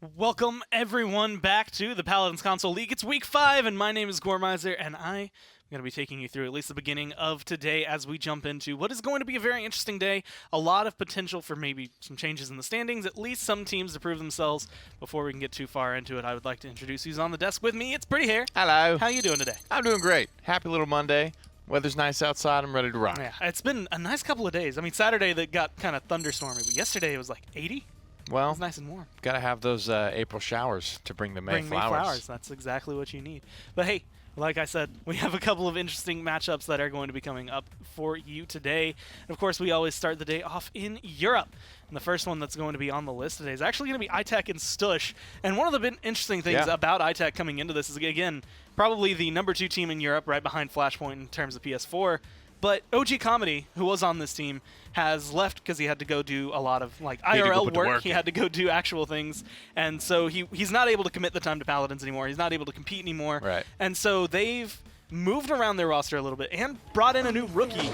Welcome, everyone, back to the Paladins Console League. It's Week 5, and my name is Gormizer, and I'm going to be taking you through at least the beginning of today as we jump into what is going to be a very interesting day. A lot of potential for maybe some changes in the standings, at least some teams to prove themselves. Before we can get too far into it, I would like to introduce who's on the desk with me. It's Pretty Hair. Hello. How you doing today? I'm doing great. Happy little Monday. Weather's nice outside. I'm ready to rock. Yeah, it's been a nice couple of days. I mean, Saturday that got kind of thunderstormy, but yesterday it was like 80. Well, it's nice and warm. Got to have those April showers to bring the May flowers. That's exactly what you need. But hey, like I said, we have a couple of interesting matchups that are going to be coming up for you today. And of course, we always start the day off in Europe. And the first one that's going to be on the list today is actually going to be iTech and Stush. And one of the interesting things about iTech coming into this is, again, probably the #2 team in Europe, right behind Flashpoint in terms of PS4. But OG Comedy, who was on this team, has left because he had to go do a lot of IRL work. He had to go do actual things. And so he's not able to commit the time to Paladins anymore. He's not able to compete anymore. Right. And so they've moved around their roster a little bit and brought in a new rookie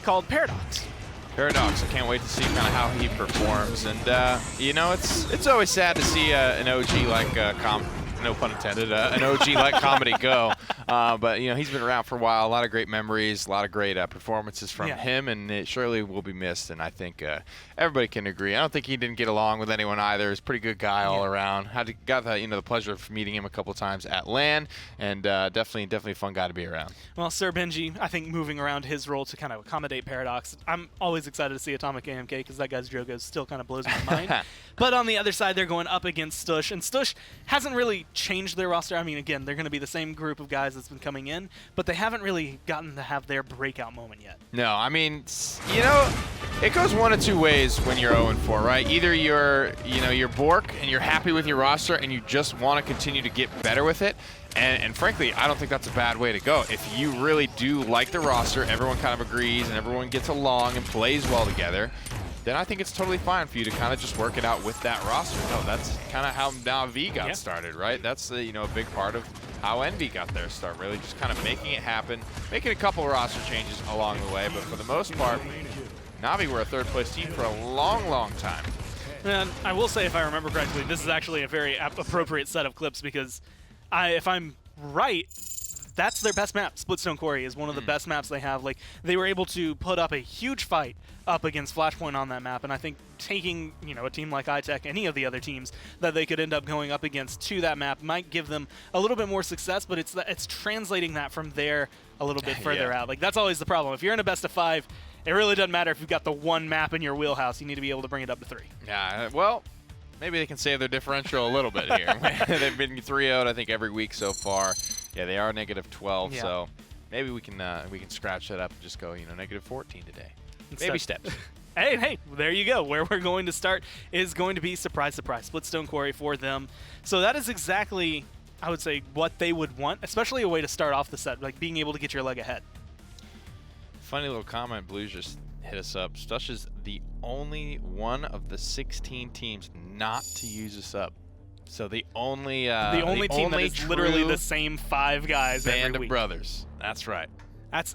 called Paradox. Paradox, I can't wait to see kind of how he performs. And, you know, it's always sad to see an OG like no pun intended, an OG like Comedy go. But, you know, he's been around for a while. A lot of great memories, a lot of great performances from him, and it surely will be missed. And I think everybody can agree. I don't think he didn't get along with anyone either. He's a pretty good guy all around. Got the pleasure of meeting him a couple times at LAN, and definitely a fun guy to be around. Well, Sir Benji, I think moving around his role to kind of accommodate Paradox. I'm always excited to see Atomic AMK because that guy's Drogo still kind of blows my mind. But on the other side, they're going up against Stush, and Stush hasn't really changed their roster. I mean, again, they're going to be the same group of guys that's been coming in, but they haven't really gotten to have their breakout moment yet. No, I mean, you know, it goes one of two ways when you're 0-4, right? Either you're Bork and you're happy with your roster and you just want to continue to get better with it. And frankly, I don't think that's a bad way to go. If you really do like the roster, everyone kind of agrees and everyone gets along and plays well together, then I think it's totally fine for you to kind of just work it out with that roster. No, that's kind of how Navi got started, right? That's a big part of how Envy got their start, really just kind of making it happen, making a couple roster changes along the way, but for the most part, Navi were a third-place team for a long, long time. And I will say, if I remember correctly, this is actually a very appropriate set of clips because if I'm right, that's their best map. Splitstone Quarry is one of the best maps they have. Like, they were able to put up a huge fight up against Flashpoint on that map, and I think taking, a team like iTech, any of the other teams that they could end up going up against to that map might give them a little bit more success, but it's translating that from there a little bit further out. Like, that's always the problem. If you're in a best of 5, it really doesn't matter if you've got the one map in your wheelhouse. You need to be able to bring it up to 3. Yeah, well, maybe they can save their differential a little bit here. They've been 3-0'd, I think, every week so far. Yeah, they are -12, so maybe we can scratch that up and just go, -14 today. Baby steps. Hey, there you go. Where we're going to start is going to be, surprise, surprise, Splitstone Quarry for them. So that is exactly, I would say, what they would want, especially a way to start off the set, like being able to get your leg ahead. Funny little comment, Blues just hit us up. Stush is the only one of the 16 teams not to use this up. So the only team that is literally the same 5 guys every week. Band of brothers. That's right.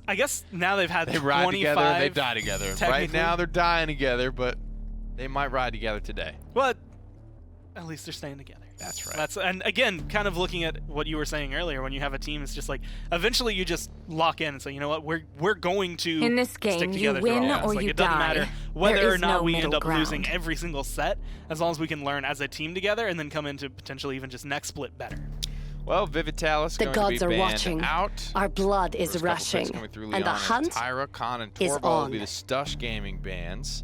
I guess now they've had 25. Ride together and they die together. Right now they're dying together, but they might ride together today. But at least they're staying together. That's right. And again, kind of looking at what you were saying earlier, when you have a team, it's just like eventually you just lock in and say, you know what, we're going to in this game, stick together. You win or like, you it doesn't die. matter whether or not we end up ground. losing every single set, as long as we can learn as a team together and then come into potentially even just next split better. Well, Vivitalis the going gods to be are banned watching. Out. Our blood is rushing, and the hunt Tyra, Khan, and is Torvald on. will be the Stush gaming bans.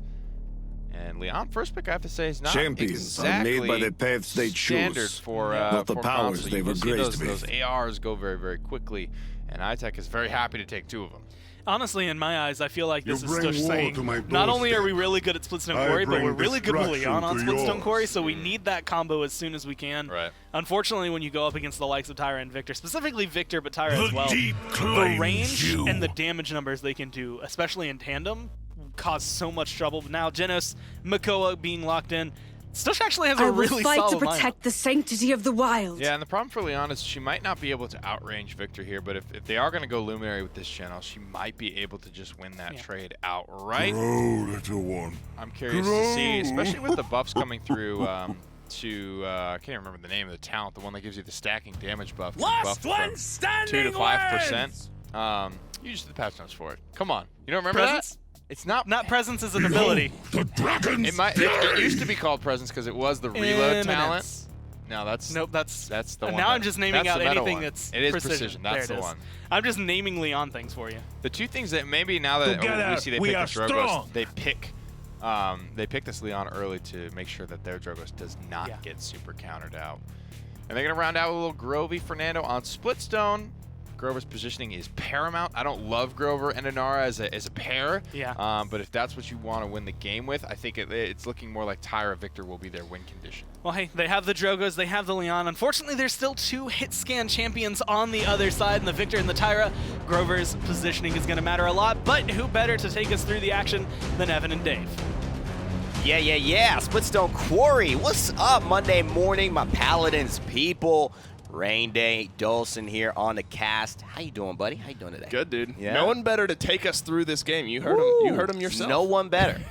And Leon, first pick, I have to say, is not Champions exactly are made by the paths they standard choose, for not the for powers console. they've You see graced those with. ARs go very, very quickly, and iTech is very happy to take 2 of them. Honestly, in my eyes, I feel like this is bring Stush war saying, to my not only are doorstep. we really good at Splitstone I Quarry, but bring we're really good with Leon on destruction to Splitstone yours. Quarry, so we need that combo as soon as we can. Right. Unfortunately, when you go up against the likes of Tyra and Victor, specifically Victor, but Tyra as well, deep the claims range you. and the damage numbers they can do, especially in tandem, cause so much trouble. But now, Genos, Makoa being locked in, Stush actually has a really fight solid to protect the sanctity of the wild. Yeah, and the problem for Leon is she might not be able to outrange Victor here, but if they are going to go Luminary with this channel, she might be able to just win that trade outright. Grow, little one. I'm curious to see, especially with the buffs coming through to, I can't even remember the name of the talent, the one that gives you the stacking damage buff. Last one standing 2 to 5%. You use the patch notes for it. Come on. You don't remember Presence? that? It's not. Not presence is an ability. The dragons. It used to be called presence because it was the reload talent. Eminence. No, that's Nope, that's the one. now I'm just naming out the meta anything one. that's It is precision. That's there the it is. one. I'm just naming Leon things for you. The two things that maybe now that Together, we see they we pick are the Drogos, strong. they pick this Leon early to make sure that their Drogos does not get super countered out. And they're going to round out with a little Grovey Fernando on Splitstone. Grover's positioning is paramount. I don't love Grover and Inara as a pair. Yeah. But if that's what you want to win the game with, I think it's looking more like Tyra Victor will be their win condition. Well, hey, they have the Drogos, they have the Leon. Unfortunately, there's still 2 hit scan champions on the other side, and the Victor and the Tyra. Grover's positioning is going to matter a lot, but who better to take us through the action than Evan and Dave? Yeah. Splitstone Quarry. What's up Monday morning, my Paladins people? Rain Day, Dolson here on the cast. How you doing, buddy? How you doing today? Good, dude. Yeah. No one better to take us through this game. You heard him. You heard him yourself. No one better.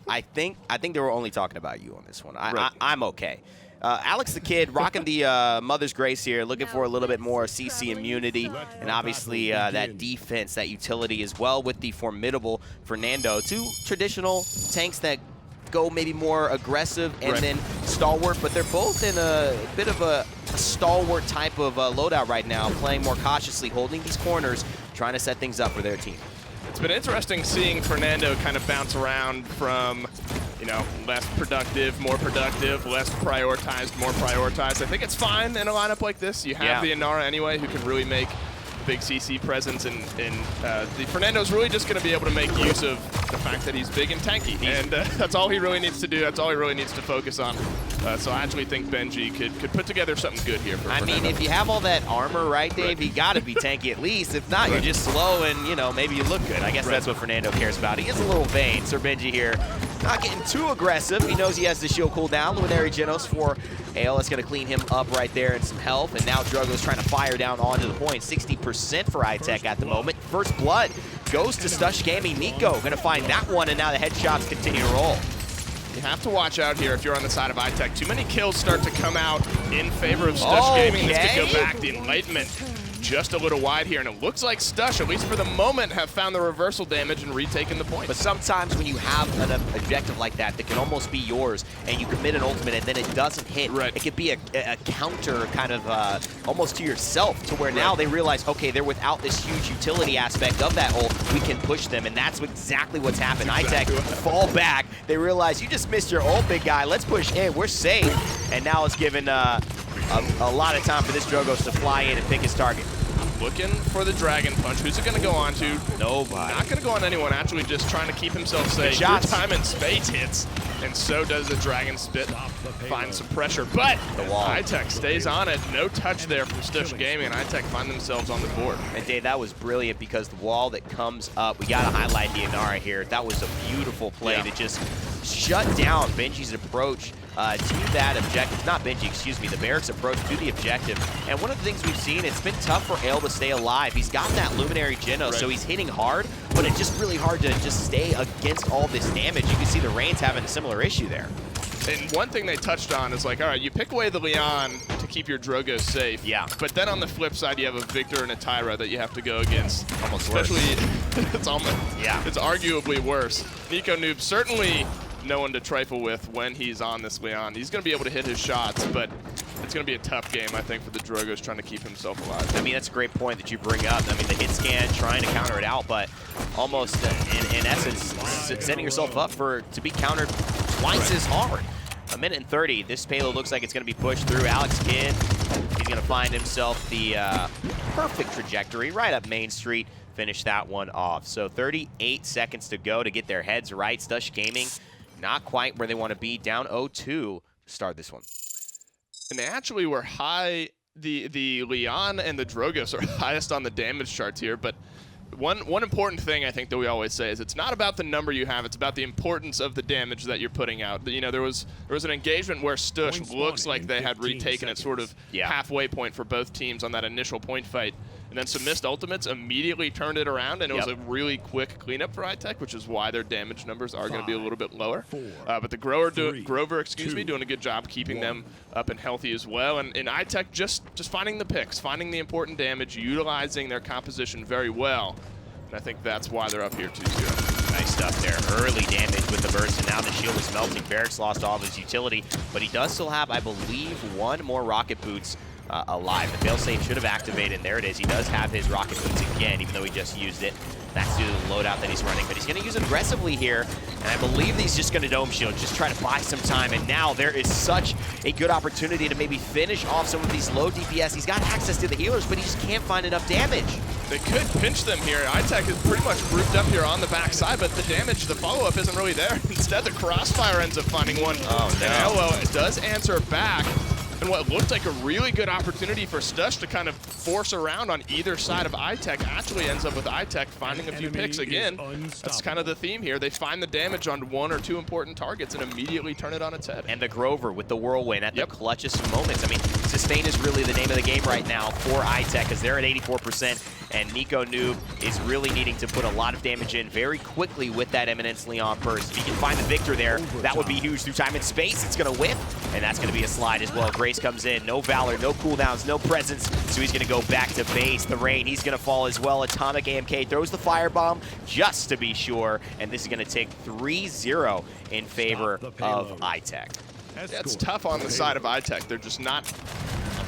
I think they were only talking about you on this one. Right. I'm okay. Alex the Kid rocking the Mother's Grace here, looking for a little bit more CC immunity, and obviously that defense, that utility as well with the formidable Fernando. 2 traditional tanks that go maybe more aggressive and then stalwart, but they're both in a bit of a stalwart type of loadout right now, playing more cautiously, holding these corners, trying to set things up for their team. It's been interesting seeing Fernando kind of bounce around from, less productive, more productive, less prioritized, more prioritized. I think it's fine in a lineup like this. You have the Inara anyway, who can really make big CC presence, and the Fernando's really just going to be able to make use of the fact that he's big and tanky, and that's all he really needs to do. That's all he really needs to focus on. So I actually think Benji could put together something good here for Fernando. I mean, if you have all that armor, right, Dave, you got to be tanky at least. If not, you're just slow and, maybe you look good. I guess that's what Fernando cares about. He is a little vain. Sir Benji here not getting too aggressive. He knows he has the shield cooldown. Luminary Genos for Ale. That's going to clean him up right there and some health. And now Drogo's trying to fire down onto the point. 60% for iTech at the moment. First blood goes to Stush Gaming. Nico going to find that one, and now the headshots continue to roll. You have to watch out here if you're on the side of iTech. Too many kills start to come out in favor of Stush Gaming. This could go back. The Enlightenment just a little wide here, and it looks like Stush, at least for the moment, have found the reversal damage and retaken the point. But sometimes when you have an objective like that can almost be yours, and you commit an ultimate and then it doesn't hit, it could be a counter kind of almost to yourself, to where now they realize, okay, they're without this huge utility aspect of that ult, we can push them, and that's exactly what's happened. iTech fall back. They realize, you just missed your ult, big guy. Let's push in. We're safe. And now it's given a lot of time for this Drogos to fly in and pick his target. Looking for the Dragon Punch. Who's it going to go on to? Nobody. Not going to go on anyone, actually just trying to keep himself safe. Your time and Spades hits, and so does the Dragon Spit. Find some pressure, but iTech stays on it. No touch there from Stush Gaming, and iTech find themselves on the board. And Dave, that was brilliant because the wall that comes up, we got to highlight the Inara here. That was a beautiful play to just shut down Benji's approach to that objective. Not Benji, excuse me, the Barracks approach to the objective. And one of the things we've seen, it's been tough for Ale to stay alive. He's got that Luminary Genos, so he's hitting hard, but it's just really hard to just stay against all this damage. You can see the Reigns having a similar issue there. And one thing they touched on is like, all right, you pick away the Leon to keep your Drogos safe. Yeah. But then on the flip side, you have a Victor and a Tyra that you have to go against. Almost worse. It's almost, it's arguably worse. Nico Noob certainly no one to trifle with when he's on this Leon. He's going to be able to hit his shots, but it's going to be a tough game, I think, for the Drogos trying to keep himself alive. I mean, that's a great point that you bring up. I mean, the hit scan, trying to counter it out, but almost, in essence, setting yourself up to be countered twice as hard. A minute and 30. This payload looks like it's going to be pushed through. Alex Kidd, he's going to find himself the perfect trajectory right up Main Street. Finish that one off. So 38 seconds to go to get their heads right. Stush Gaming not quite where they want to be, down 0-2 to start this one. And they actually were high. The Leon and the Drogos are highest on the damage charts here, but one important thing I think that we always say is it's not about the number you have, it's about the importance of the damage that you're putting out. You know, there was an engagement where Stush looks like they had retaken its sort of halfway point for both teams on that initial point fight. and then some missed ultimates immediately turned it around, and it was a really quick cleanup for iTech, which is why their damage numbers are going to be a little bit lower. But the Grover, doing a good job keeping them up and healthy as well. And iTech just finding the picks, finding the important damage, utilizing their composition very well. And I think that's why they're up here 2-0. Nice stuff there. Early damage with the burst, and now the shield is melting. Barracks lost all of his utility, but he does still have, I believe, one more rocket boots alive. The failsafe should have activated, and there it is. He does have his rocket boots again, even though he just used it. That's due to the loadout that he's running, but he's going to use it aggressively here, and I believe he's just going to dome shield, just try to buy some time, and now there is such a good opportunity to maybe finish off some of these low DPS. He's got access to the healers, but he just can't find enough damage. They could pinch them here. iTech is pretty much grouped up here on the backside, but the damage, the follow-up isn't really there. Instead, the Crossfire ends up finding one. Oh, no. And Elwo does answer back. And what looked like a really good opportunity for Stush to kind of force around on either side of iTech actually ends up with iTech finding a few picks again. That's kind of the theme here. They find the damage on one or two important targets and immediately turn it on its head. And the Grover with the whirlwind at the clutchest moments. I mean, sustain is really the name of the game right now for iTech because they're at 84%. And Nico Noob is really needing to put a lot of damage in very quickly with that Eminence Leon burst. If he can find the Victor there, that would be huge through time and space. It's going to whiff, and that's going to be a slide as well. Grace comes in, no Valor, no cooldowns, no presence, so he's going to go back to base. The Rain, he's going to fall as well. Atomic AMK throws the Firebomb just to be sure, and this is going to take 3-0 in favor of iTech. Yeah, it's tough on the side of iTech. They're just not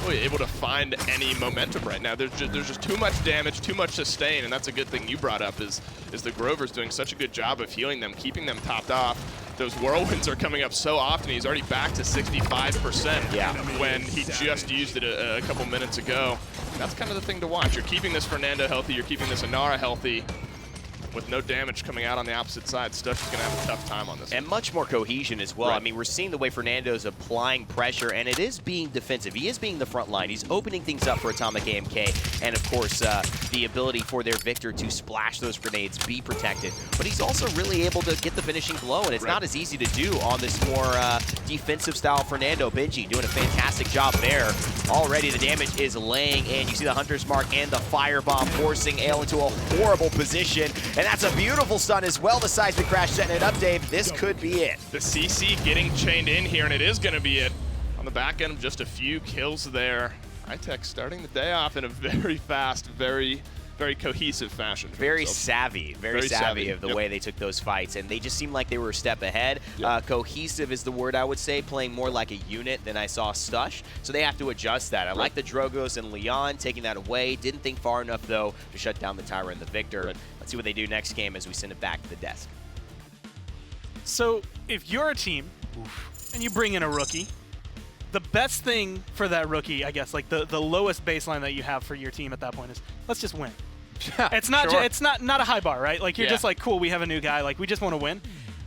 really able to find any momentum right now. There's just too much damage, too much sustain, and that's a good thing you brought up is the Grover's doing such a good job of healing them, keeping them topped off. Those whirlwinds are coming up so often. He's already back to 65% when he just used it a couple minutes ago. That's kind of the thing to watch. You're keeping this Fernando healthy, you're keeping this Inara healthy. With no damage coming out on the opposite side, Stush is going to have a tough time on this. And much more cohesion as well. Right. I mean, we're seeing the way Fernando's applying pressure, and it is being defensive. He is being the front line. He's opening things up for Atomic AMK, and of course, the ability for their Victor to splash those grenades, be protected. But he's also really able to get the finishing blow, and it's not as easy to do on this more defensive style Fernando. Benji doing a fantastic job there. Already the damage is laying in. You see the Hunter's Mark and the Firebomb forcing Ale into a horrible position. And that's a beautiful stun as well. The Seismic Crash setting it up, Dave. This could be it. The CC getting chained in here, and it is going to be it. On the back end, just a few kills there. iTech starting the day off in a very fast, very cohesive fashion. Very savvy of the way they took those fights, and they just seemed like they were a step ahead. Cohesive is the word I would say, playing more like a unit than I saw Stush, so they have to adjust that. I like the Drogos and Leon taking that away. Didn't think far enough, though, to shut down the Tyra and the Victor. Let's see what they do next game as we send it back to the desk. So if you're a team and you bring in a rookie, the best thing for that rookie, I guess, like the lowest baseline that you have for your team at that point is, let's just win. It's not it's not a high bar, right? Like, you're just like, cool, we have a new guy, like, we just want to win.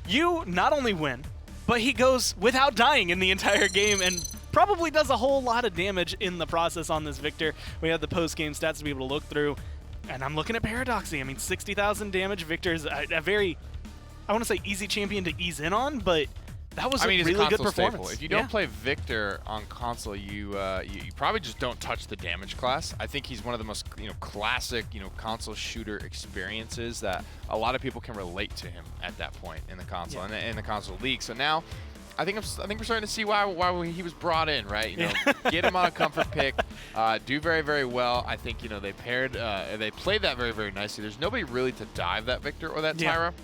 You not only win, but he goes without dying in the entire game and probably does a whole lot of damage in the process on this Victor. We have the post-game stats to be able to look through, and I'm looking at Paradoxy. I mean, 60,000 damage. Victor's a very, I want to say, easy champion to ease in on, but that was a really good performance. Staple. If you don't play Victor on console, you probably just don't touch the damage class. I think he's one of the most classic console shooter experiences that a lot of people can relate to him at that point in the console and in the console league. So now, I think we're starting to see why he was brought in, right? Get him on a comfort pick, do very well. I think they played that very nicely. There's nobody really to dive that Victor or that Tyra.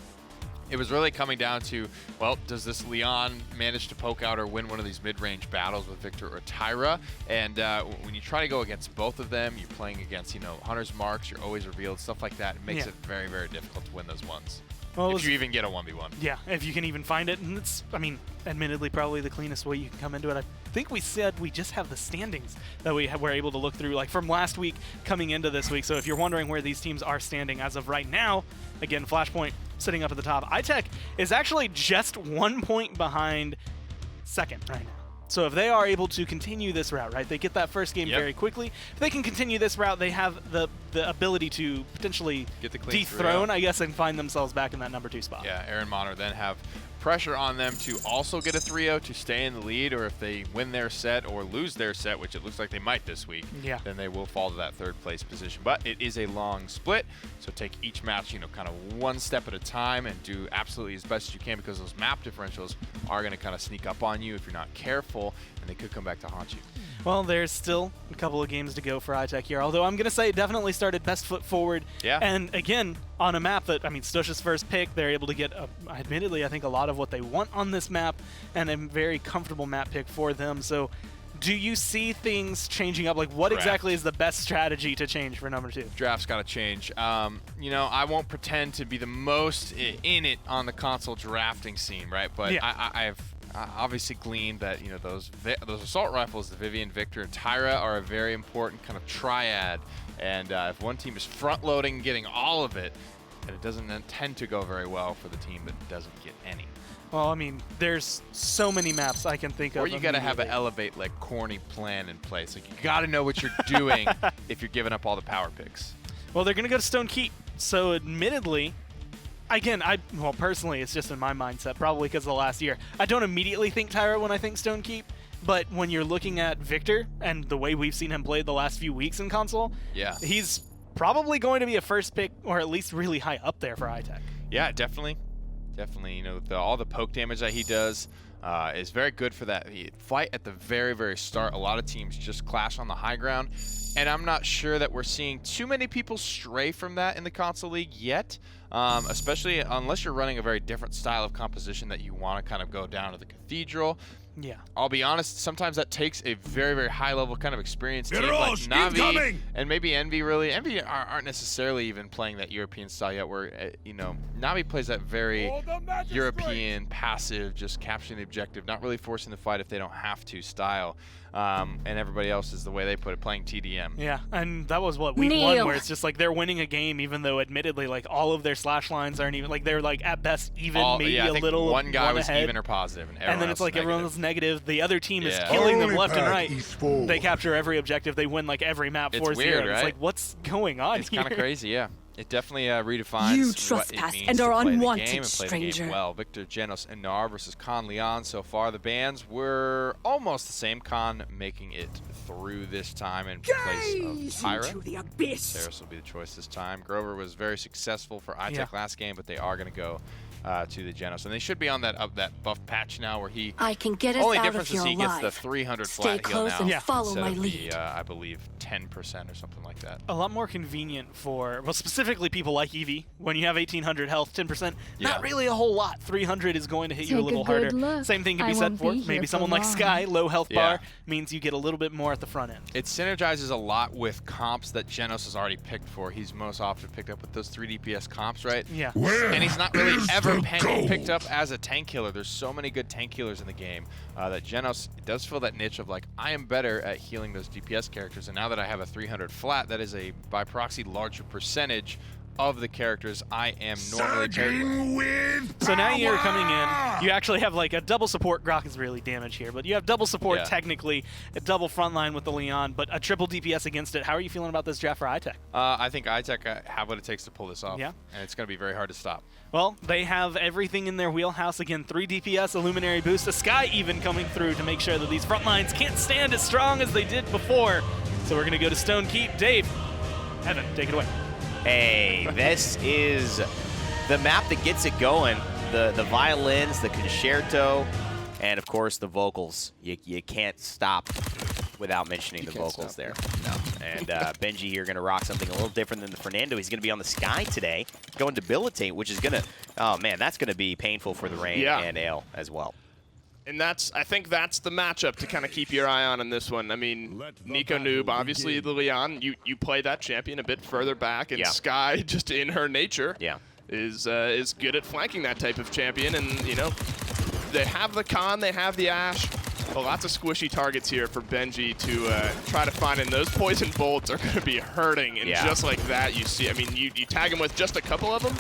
It was really coming down to, well, does this Leon manage to poke out or win one of these mid-range battles with Victor or Tyra? And when you try to go against both of them, you're playing against, Hunter's Marks, you're always revealed, stuff like that. It makes it very difficult to win those ones. Well, if you even get a 1v1. Yeah, if you can even find it. And it's, I mean, admittedly, probably the cleanest way you can come into it. I think we said we just have the standings that we were able to look through, like from last week coming into this week. So if you're wondering where these teams are standing as of right now, again, Flashpoint sitting up at the top. iTech is actually just 1 point behind second right now. So if they are able to continue this route, right, they get that first game very quickly. If they can continue this route, they have the the ability to potentially Get the clean dethrone, 3-0. I guess, and find themselves back in that number 2 spot. Yeah, Aaron Monner then have pressure on them to also get a 3-0 to stay in the lead, or if they win their set or lose their set, which it looks like they might this week, Yeah. then they will fall to that 3rd place position. But it is a long split, so take each match, you know, kind of one step at a time and do absolutely as best as you can, because those map differentials are going to kind of sneak up on you if you're not careful, and they could come back to haunt you. Well, there's still a couple of games to go for iTech here, although I'm going to say it definitely started best foot forward. Yeah. And again, on a map that, I mean, Stush's first pick, they're able to get, admittedly, I think a lot of what they want on this map, and a very comfortable map pick for them. So do you see things changing up? Like, what Draft. exactly is the best strategy to change for number 2? Draft's got to change. You know, I won't pretend to be the most in it on the console drafting scene, right? But Yeah. I've obviously gleaned that, you know, those assault rifles, the Vivian, Victor, and Tyra, are a very important kind of triad. And if one team is front-loading and getting all of it, then it doesn't tend to go very well for the team that doesn't get any. Well, I mean, there's so many maps I can think of. Or you got to have an immediately. elevate, like, corny plan in place. Like, you got to know what you're doing if you're giving up all the power picks. Well, they're going to go to Stone Keep. So, admittedly, again, well, personally, it's just in my mindset, probably because of the last year. I don't immediately think Tyra when I think Stone Keep, but when you're looking at Victor and the way we've seen him play the last few weeks in console, Yeah. he's probably going to be a first pick, or at least really high up there for iTech. Yeah, definitely. Definitely, you know, all the poke damage that he does is very good for that fight at the very, very start. A lot of teams just clash on the high ground, and I'm not sure that we're seeing too many people stray from that in the console league yet, especially unless you're running a very different style of composition that you want to kind of go down to the cathedral. Yeah. I'll be honest, sometimes that takes a very, very high-level kind of experienced team like Heroes Navi incoming! and maybe Envy. Really, Envy aren't necessarily even playing that European style yet, where, you know, Navi plays that very European, passive, just capturing the objective, not really forcing the fight if they don't have to style. And everybody else is the way they put it, playing TDM. Yeah, and that was what, week Kneel. 1, where it's just like they're winning a game, even though admittedly, like, all of their slash lines aren't even, like, they're like at best even, maybe yeah, I a think little one guy was ahead. even or positive, and, And then it's like everyone was negative. The other team is Yeah. killing them Only left and path right. is forward. They capture every objective. They win like every map It's 4-0. weird, It's right? like, what's going on It's here? kind of crazy, yeah. It definitely redefines You what it trespass means and to are play unwanted, the game and play the game stranger. well. Victor, Genos, and Nar versus Khan Leon. So far, the bans were almost the same. Khan making it through this time in place of Tyra. Into the abyss. Saris will be the choice this time. Grover was very successful for iTech Yeah. last game, but they are going to go to the Genos. And they should be on that buff patch now where he... I can get us Only out difference of here is he gets the alive. 300 Stay flat heal close now and Yeah. follow instead my of lead. the, I believe, 10% or something like that. A lot more convenient for, well, specifically people like Eevee. When you have 1,800 health, 10%, Yeah. not really a whole lot. 300 is going to hit you a Take a little good harder. look. Same thing can I be said won't for be here maybe for someone like long. Sky. Low health Yeah. bar means you get a little bit more at the front end. It synergizes a lot with comps that Genos has already picked for. He's most often picked up with those 3 DPS comps, right? Yeah. Where And he's not really is ever the gold? picked up as a tank killer. There's so many good tank killers in the game that Genos does fill that niche of like, I am better at healing those DPS characters, and now that I have a 300 flat, that is a by proxy larger percentage of the characters I am normally paired with. Surging with So now you're power! coming in, you actually have like a double support. Grok is really damaged here, but you have double support Yeah. technically, a double frontline with the Leon, but a triple DPS against it. How are you feeling about this draft for iTech? I think iTech have what it takes to pull this off, Yeah. and it's going to be very hard to stop. Well, they have everything in their wheelhouse. Again, 3 DPS, a Luminary boost, a Sky even coming through to make sure that these front lines can't stand as strong as they did before. So we're going to go to Stone Keep. Dave, Evan, take it away. Hey, this is the map that gets it going. The violins, the concerto, and of course the vocals. You can't stop without mentioning the vocals there. No. And Benji here going to rock something a little different than the Fernando. He's going to be on the Sky today, going debilitate, which is going to, oh man, that's going to be painful for the Rain Yeah. and Ale as well. And I think that's the matchup to kind of keep your eye on in this one. I mean, Nico Noob, obviously the Leon, you play that champion a bit further back, and Yeah. Sky, just in her nature, Yeah. is good at flanking that type of champion. And, you know, they have the Khan, they have the Ashe. Well, lots of squishy targets here for Benji to try to find, and those poison bolts are going to be hurting. And just like that, you see, I mean, you tag him with just a couple of them,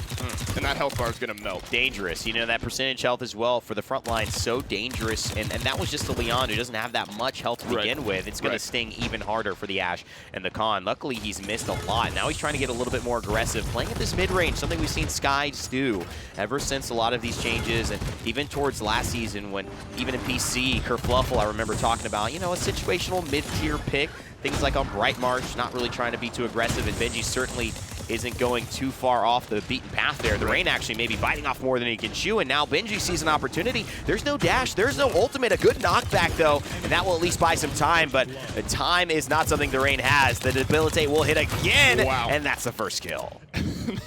and that health bar is going to melt. Dangerous. You know, that percentage health as well for the front line, so dangerous. And that was just a Leon who doesn't have that much health to begin with. It's going to sting even harder for the Ashe and the Khan. Luckily, he's missed a lot. Now he's trying to get a little bit more aggressive, playing at this mid-range, something we've seen Skies do ever since a lot of these changes, and even towards last season when even in PC, Kerfluffle, I remember talking about, you know, a situational mid-tier pick, things like on Bright Marsh, not really trying to be too aggressive, and Benji certainly isn't going too far off the beaten path there. The Rain actually maybe biting off more than he can chew, and now Benji sees an opportunity. There's no dash, there's no ultimate, a good knockback though, and that will at least buy some time, but the time is not something the Rain has. The debilitate will hit again, and that's the first kill.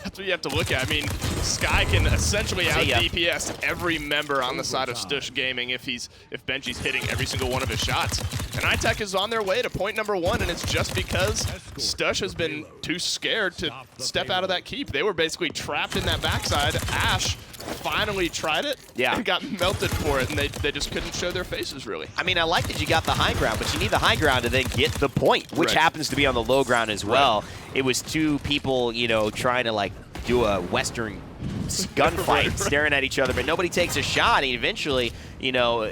That's what you have to look at. I mean, Sky can essentially out DPS every member on the side of Stush Gaming if Benji's hitting every single one of his shots. And iTech is on their way to point number 1, and it's just because Stush has been too scared to step out of that keep. They were basically trapped in that backside. Ashe finally tried it and got melted for it, and they just couldn't show their faces, really. I mean, I like that you got the high ground, but you need the high ground to then get the point, which happens to be on the low ground as well. It was two people, you know, trying to, like, do a Western gunfight, staring at each other, but nobody takes a shot, and eventually, you know,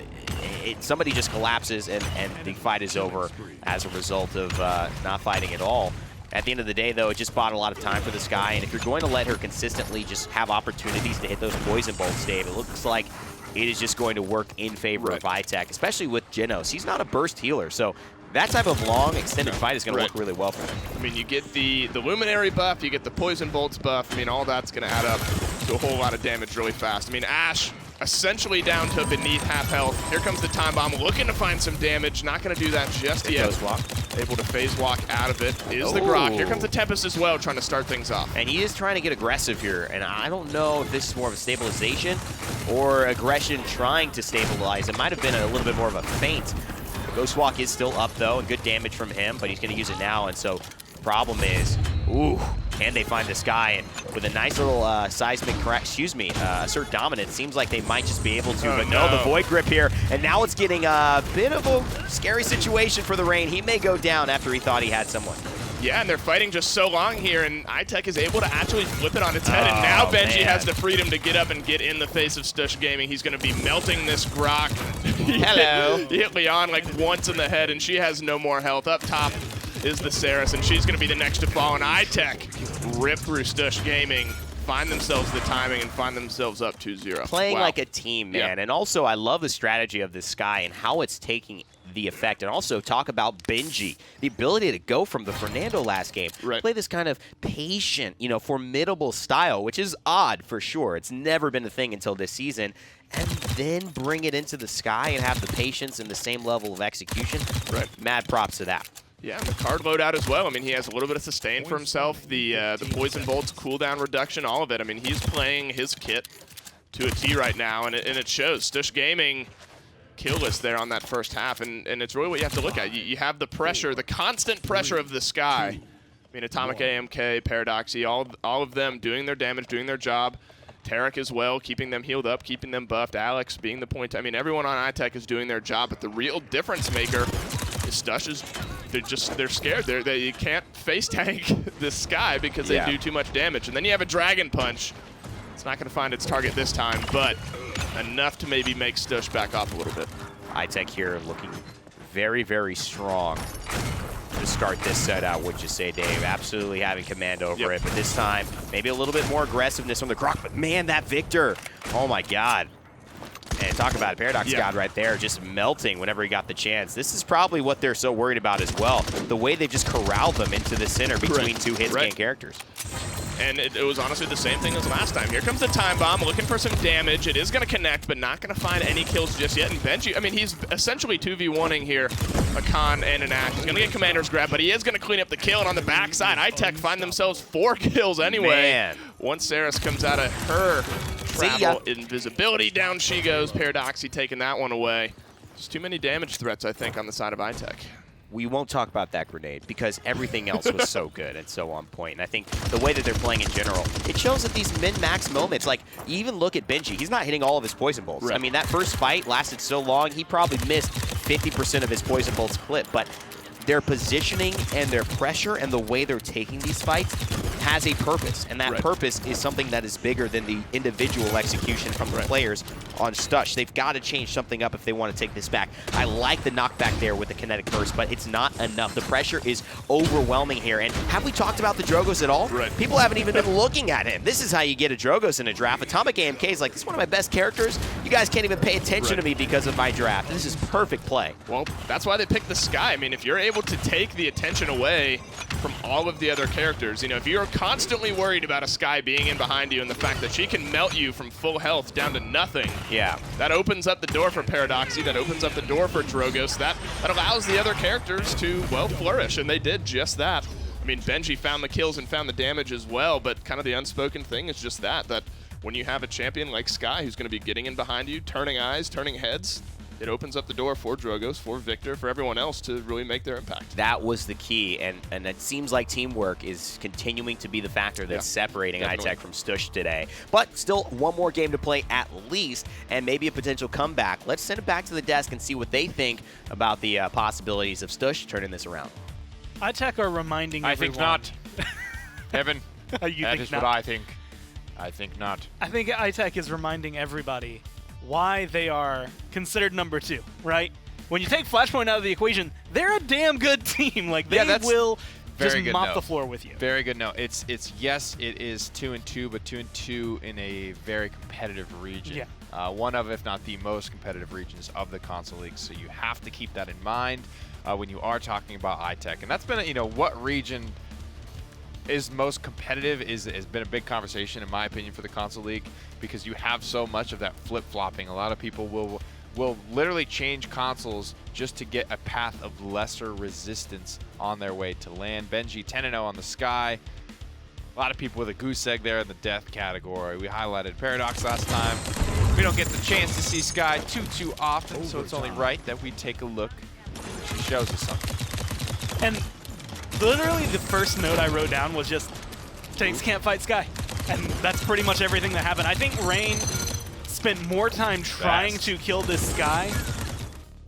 somebody just collapses, and the fight is over as a result of not fighting at all. At the end of the day, though, it just bought a lot of time for this guy, and if you're going to let her consistently just have opportunities to hit those poison bolts, Dave, it looks like it is just going to work in favor of iTech, especially with Genos. He's not a burst healer, so that type of long, extended fight is going to work really well for him. I mean, you get the Luminary buff, you get the Poison Bolts buff. I mean, all that's going to add up to a whole lot of damage really fast. I mean, Ashe essentially down to beneath half health. Here comes the Time Bomb, looking to find some damage. Not going to do that just yet. Able to phase walk out of it is the Grok. Here comes the Tempest as well, trying to start things off. And he is trying to get aggressive here, and I don't know if this is more of a stabilization or aggression trying to stabilize. It might have been a little bit more of a feint. Ghost Walk is still up, though, and good damage from him, but he's going to use it now, and so the problem is, can they find this guy? And with a nice little seismic crack, assert dominance, seems like they might just be able to, but no, the Void Grip here, and now it's getting a bit of a scary situation for the Rain. He may go down after he thought he had someone. Yeah, and they're fighting just so long here, and iTech is able to actually flip it on its head, and now Benji has the freedom to get up and get in the face of Stush Gaming. He's going to be melting this Grok. Hello. He hit Leon like once in the head, and she has no more health. Up top is the Saris, and she's going to be the next to fall, and iTech rip through Stush Gaming, find themselves the timing, and find themselves up 2-0. Playing like a team, man, and also I love the strategy of this Sky and how it's taking the effect, and also talk about Benji, the ability to go from the Fernando last game, play this kind of patient, you know, formidable style, which is odd for sure. It's never been a thing until this season, and then bring it into the Sky and have the patience and the same level of execution. Mad props to that. Yeah, and the card loadout as well. I mean, he has a little bit of sustain for himself, the Poison Bolts, cooldown reduction, all of it. I mean, he's playing his kit to a T right now, and it shows. Stush Gaming kill list there on that first half, and it's really what you have to look at. You have the pressure, the constant pressure of the Sky. I mean, Atomic AMK, Paradoxy, all of them doing their damage, doing their job. Tarek as well, keeping them healed up, keeping them buffed. Alex being the point. I mean, everyone on iTech is doing their job, but the real difference maker is Stush is they're scared. You can't face tank this Sky because they do too much damage. And then you have a Dragon Punch. It's not going to find its target this time, but enough to maybe make Stush back off a little bit. iTech here looking very, very strong to start this set out, would you say, Dave? Absolutely having command over it, but this time, maybe a little bit more aggressiveness from the Grok, but man, that Victor, oh my God. And talk about it, Paradox God right there, just melting whenever he got the chance. This is probably what they're so worried about as well, the way they just corralled them into the center between two hit-scan characters. And it was honestly the same thing as last time. Here comes the Time Bomb, looking for some damage. It is going to connect, but not going to find any kills just yet. And Benji, I mean, he's essentially 2v1ing here, a Khan and an Ashe. He's going to get Commander's Grab, but he is going to clean up the kill. And on the backside, iTech find themselves 4 kills anyway. Man. Once Saris comes out of her travel, invisibility, down she goes. Paradoxy taking that one away. Just too many damage threats, I think, on the side of iTech. We won't talk about that grenade because everything else was so good and so on point. And I think the way that they're playing in general, it shows that these min-max moments, like, you even look at Benji, he's not hitting all of his poison bolts. I mean, that first fight lasted so long, he probably missed 50% of his poison bolts clip, but their positioning and their pressure and the way they're taking these fights has a purpose, and that purpose is something that is bigger than the individual execution from the players on Stush. They've got to change something up if they want to take this back. I like the knockback there with the kinetic burst, but it's not enough. The pressure is overwhelming here, and have we talked about the Drogos at all? People haven't even been looking at him. This is how you get a Drogos in a draft. Atomic AMK is like, this is one of my best characters. You guys can't even pay attention to me because of my draft. This is perfect play. Well, that's why they picked the Sky. I mean, if you're able to take the attention away from all of the other characters, you know, if you're constantly worried about a Sky being in behind you and the fact that she can melt you from full health down to nothing, that opens up the door for Paradoxy, that opens up the door for Drogos, that allows the other characters to, well, flourish, and they did just that. I mean, Benji found the kills and found the damage as well, but kind of the unspoken thing is just that when you have a champion like Sky who's going to be getting in behind you, turning eyes, turning heads, it opens up the door for Drogos, for Victor, for everyone else to really make their impact. That was the key, and it seems like teamwork is continuing to be the factor that's separating iTech from Stush today. But still one more game to play at least, and maybe a potential comeback. Let's send it back to the desk and see what they think about the possibilities of Stush turning this around. iTech are reminding everyone. I think not. Evan, You that think is not? what I think. I think not. I think iTech is reminding everybody why they are considered number 2, right? When you take Flashpoint out of the equation, they're a damn good team. Like, they will just mop the floor with you. Very good note. It's yes, it is 2-2, but 2-2 in a very competitive region. Yeah. One of, if not the most competitive regions of the console league. So you have to keep that in mind when you are talking about iTech. And that's been, you know, what region is most competitive has been a big conversation, in my opinion, for the console league, because you have so much of that flip-flopping. A lot of people will literally change consoles just to get a path of lesser resistance on their way to land. Benji 10-0 on the Sky. A lot of people with a goose egg there in the death category. We highlighted Paradox last time. We don't get the chance to see Sky too often, so it's only right that we take a look. She shows us something. And literally the first note I wrote down was just, tanks can't fight Sky. And that's pretty much everything that happened. I think Rain spent more time trying to kill this Sky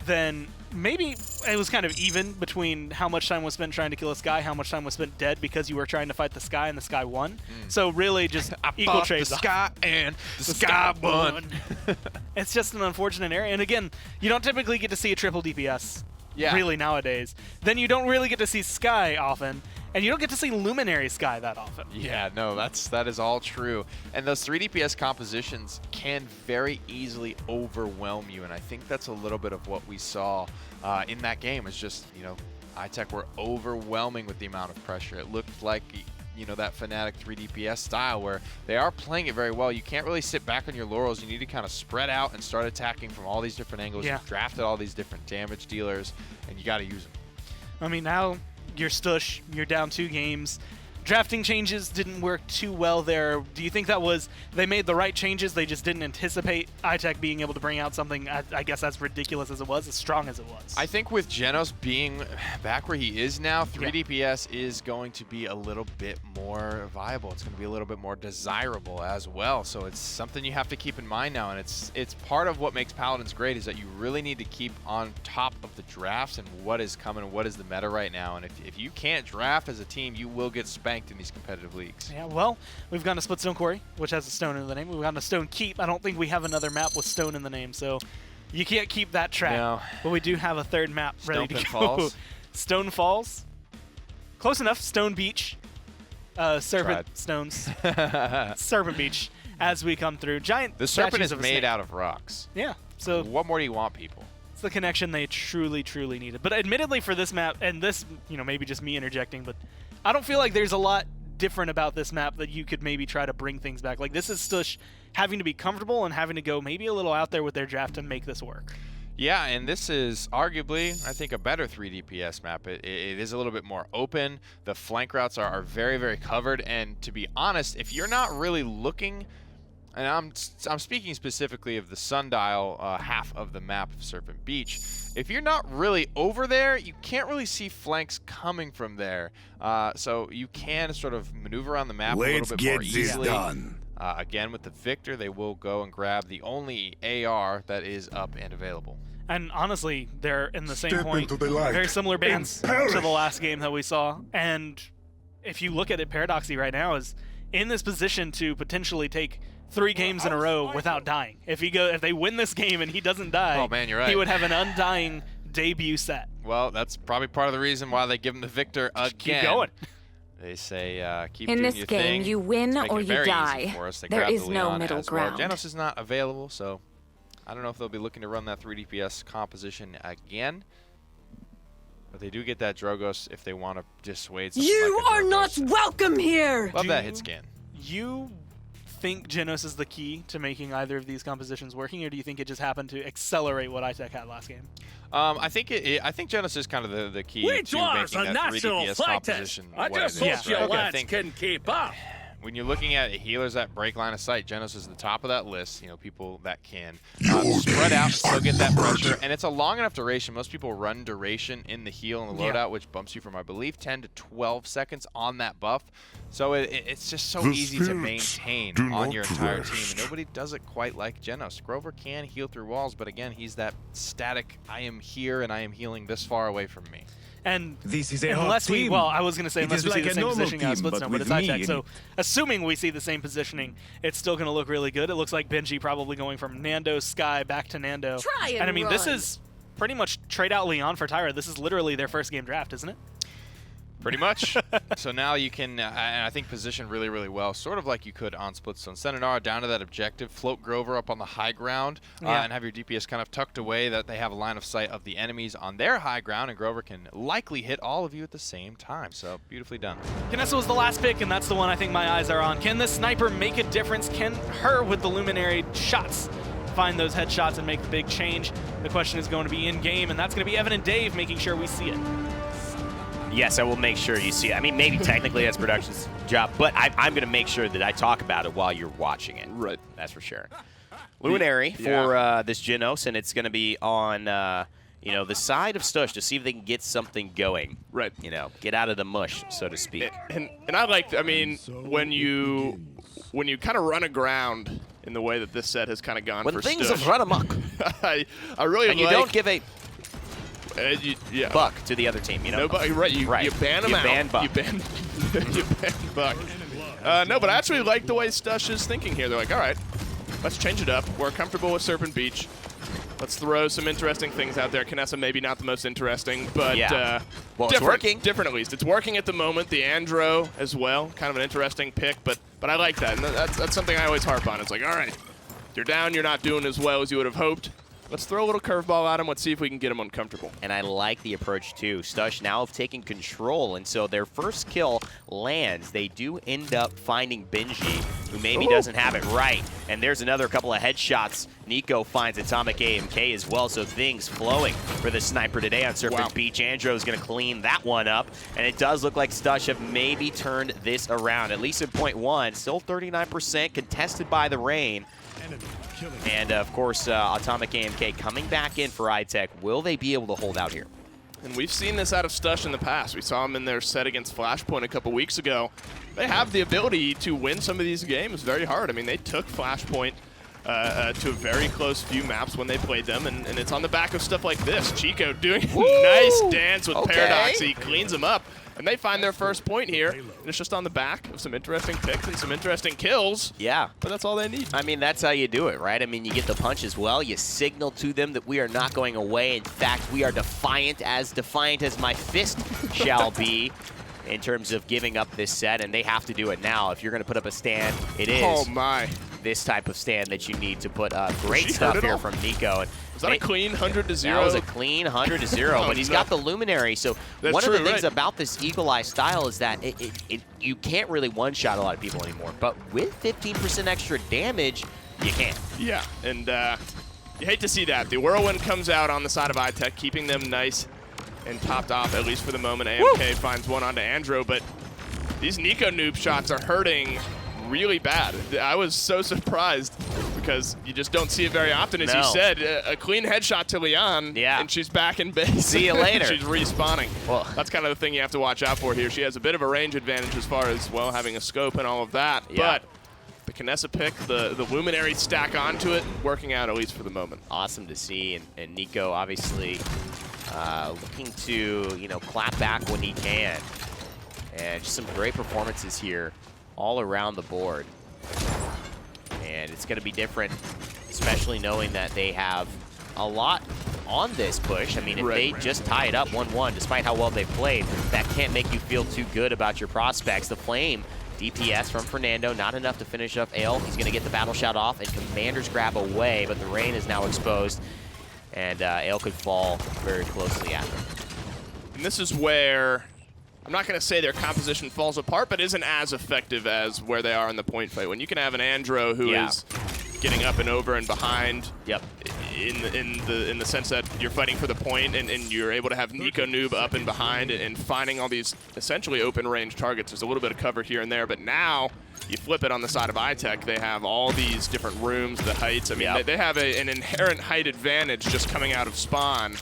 than maybe it was kind of even between how much time was spent trying to kill a Sky, how much time was spent dead because you were trying to fight the Sky and the Sky won. So really just equal trades. The Sky and the Sky won. It's just an unfortunate area. And again, you don't typically get to see a triple DPS really nowadays. Then you don't really get to see Sky often. And you don't get to see Luminary Sky that often. Yeah, no, that is all true. And those 3 DPS compositions can very easily overwhelm you, and I think that's a little bit of what we saw in that game. Is just, you know, iTech were overwhelming with the amount of pressure. It looked like, you know, that Fnatic 3 DPS style where they are playing it very well. You can't really sit back on your laurels. You need to kind of spread out and start attacking from all these different angles. You've drafted all these different damage dealers, and you got to use them. I mean, now you're Stush, you're down 2 games. Drafting changes didn't work too well there. Do you think that was they made the right changes, they just didn't anticipate iTech being able to bring out something, I guess, as ridiculous as it was, as strong as it was? I think with Genos being back where he is now, 3 DPS is going to be a little bit more viable. It's going to be a little bit more desirable as well. So it's something you have to keep in mind now, and it's part of what makes Paladins great is that you really need to keep on top of the drafts and what is coming and what is the meta right now. And if you can't draft as a team, you will get spanked in these competitive leagues. Yeah, well, we've gone to Split Stone Quarry, which has a stone in the name. We've gone to Stone Keep. I don't think we have another map with stone in the name, so you can't keep that track. No. But we do have a third map ready to go. Falls. Stone Falls. Close enough. Stone Beach. Serpent Stones. Serpent Beach as we come through. Giant The serpent is of a made snake. out of rocks. Yeah. So What more do you want, people? it's the connection they truly, truly needed. But admittedly for this map, and this, you know, maybe just me interjecting, but I don't feel like there's a lot different about this map that you could maybe try to bring things back. Like, this is Stush having to be comfortable and having to go maybe a little out there with their draft and make this work. Yeah, and this is arguably, I think, a better 3 DPS map. It is a little bit more open. The flank routes are very, very covered. And to be honest, if you're not really looking, and I'm speaking specifically of the sundial half of the map of Serpent Beach, if you're not really over there, you can't really see flanks coming from there. So you can sort of maneuver on the map a little bit more easily. Again, with the Victor, they will go and grab the only AR that is up and available. And honestly, they're in the same Step point. into the light Very similar bands and perish. to the last game that we saw. And if you look at it, Paradoxy right now is in this position to potentially take 3 games in a row without dying. If they win this game and he doesn't die, Oh, man, you're right. he would have an undying debut set. Well, that's probably part of the reason why they give him the victor again. Keep going. They say, keep In doing this your game, thing. you win It's making or it you very easy die. for us. They There grab is the no Leon middle as well. ground. Genos is not available, so I don't know if they'll be looking to run that 3 DPS composition again. But they do get that Drogos if they want to dissuade something You like a are not Drogos. welcome here! Love that Do hit scan. You think Genos is the key to making either of these compositions working, or do you think it just happened to accelerate what iTech had last game? I think Genos is kind of the key We to dwarves making are that 3 national DPS fighters. composition. I what just it hope is, your right? I lads think can keep up. when you're looking at healers that break line of sight, Genos is the top of that list. You know, people that can spread out and still get that pressure. And it's a long enough duration. Most people run duration in the heal and the loadout, which bumps you from, I believe, 10 to 12 seconds on that buff. So it's just so The easy to spirits maintain do on not your entire rest. team. And nobody does it quite like Genos. Grover can heal through walls, but again, he's that static, I am here and I am healing this far away from me. And This is a hot unless we, team. well, I was going to say It unless is we see like the a same normal positioning as team, Splitstone, but but it's with me iTech. in So it. assuming we see the same positioning, it's still going to look really good. It looks like Benji probably going from Nando Sky back to Nando. Try and I mean, this run. is pretty much trade out Leon for Tyra. This is literally their first game draft, isn't it? Pretty much. So now you can, and I think, position really, really well, sort of like you could on Splitstone. Send an R down to that objective, float Grover up on the high ground, and have your DPS kind of tucked away that they have a line of sight of the enemies on their high ground, and Grover can likely hit all of you at the same time. So beautifully done. Ganessa was the last pick, and that's the one I think my eyes are on. Can this sniper make a difference? Can her, with the Luminary shots, find those headshots and make the big change? The question is going to be in-game, and that's going to be Evan and Dave making sure we see it. Yes, I will make sure you see it. I mean, maybe technically that's production's job, but I'm going to make sure that I talk about it while you're watching it. Right. That's for sure. Luminary for this Genos, and it's going to be on the side of Stush to see if they can get something going. Right. You know, get out of the mush, so to speak. And I like, I mean, when you kind of run aground in the way that this set has kind of gone When for things Stush, have run amok, I really and you like, don't give a yeah. buck to the other team, you know. Nobody, right? You ban them You out. ban Buck. You ban Buck. No, but I actually like the way Stush is thinking here. They're like, all right, let's change it up. We're comfortable with Serpent Beach. Let's throw some interesting things out there. Kinessa maybe not the most interesting, but well, it's working. Different at least. It's working at the moment. The Andro as well, kind of an interesting pick, but I like that. And that's something I always harp on. It's like, all right, you're down. You're not doing as well as you would have hoped. Let's throw a little curveball at him. Let's see if we can get him uncomfortable. And I like the approach, too. Stush now have taken control, and so their first kill lands. They do end up finding Benji, who maybe doesn't have it right. And there's another couple of headshots. Nico finds Atomic AMK as well, so things flowing for the sniper today on Serpent Beach. Andro's going to clean that one up, and it does look like Stush have maybe turned this around, at least in point one. Still 39%, contested by the rain. And, of course, Atomic AMK coming back in for iTech. Will they be able to hold out here? And we've seen this out of Stush in the past. We saw them in their set against Flashpoint a couple weeks ago. They have the ability to win some of these games very hard. I mean, they took Flashpoint to a very close few maps when they played them, and it's on the back of stuff like this. Chico doing a nice dance with Paradox. He cleans them up. And they find their first point here, and it's just on the back of some interesting picks and some interesting kills. Yeah. But that's all they need. I mean, that's how you do it, right? I mean, you get the punch as well. You signal to them that we are not going away. In fact, we are defiant as my fist shall be in terms of giving up this set, and they have to do it now. If you're going to put up a stand, it is this type of stand that you need to put great stuff here from Nico. And was that a clean 100 to 0? That was a clean 100 to 0, but he's got the Luminary. So That's one true, of the things right. about this Eagle Eye style is that you can't really one-shot a lot of people anymore. But with 15% extra damage, you can. Yeah, and you hate to see that. The Whirlwind comes out on the side of iTech, keeping them nice and topped off, at least for the moment. AMK finds one onto Andro, but these Nico noob shots are hurting really bad. I was so surprised because you just don't see it very often. As you said, a clean headshot to Leon, and she's back in base. See you later. She's respawning. Well, that's kind of the thing you have to watch out for here. She has a bit of a range advantage as far as, well, having a scope and all of that. Yeah. But The Kinessa pick, the Luminary stack onto it, working out at least for the moment. Awesome to see, and Nico obviously looking to, you know, clap back when he can. And just some great performances here all around the board. And it's going to be different, especially knowing that they have a lot on this push. I mean, if they just tie it up 1-1, despite how well they played, that can't make you feel too good about your prospects. The Flame, DPS from Fernando, not enough to finish up Ale. He's going to get the battle shot off, and Commander's grab away, but the Rain is now exposed, and Ale could fall very closely after. And this is where, I'm not going to say their composition falls apart, but isn't as effective as where they are in the point fight. When you can have an Andro who is getting up and over and behind, in the sense that you're fighting for the point, and you're able to have Nico Noob up and behind and finding all these essentially open range targets. There's a little bit of cover here and there, but now you flip it on the side of iTech. They have all these different rooms, the heights. I mean, they have an inherent height advantage just coming out of spawn,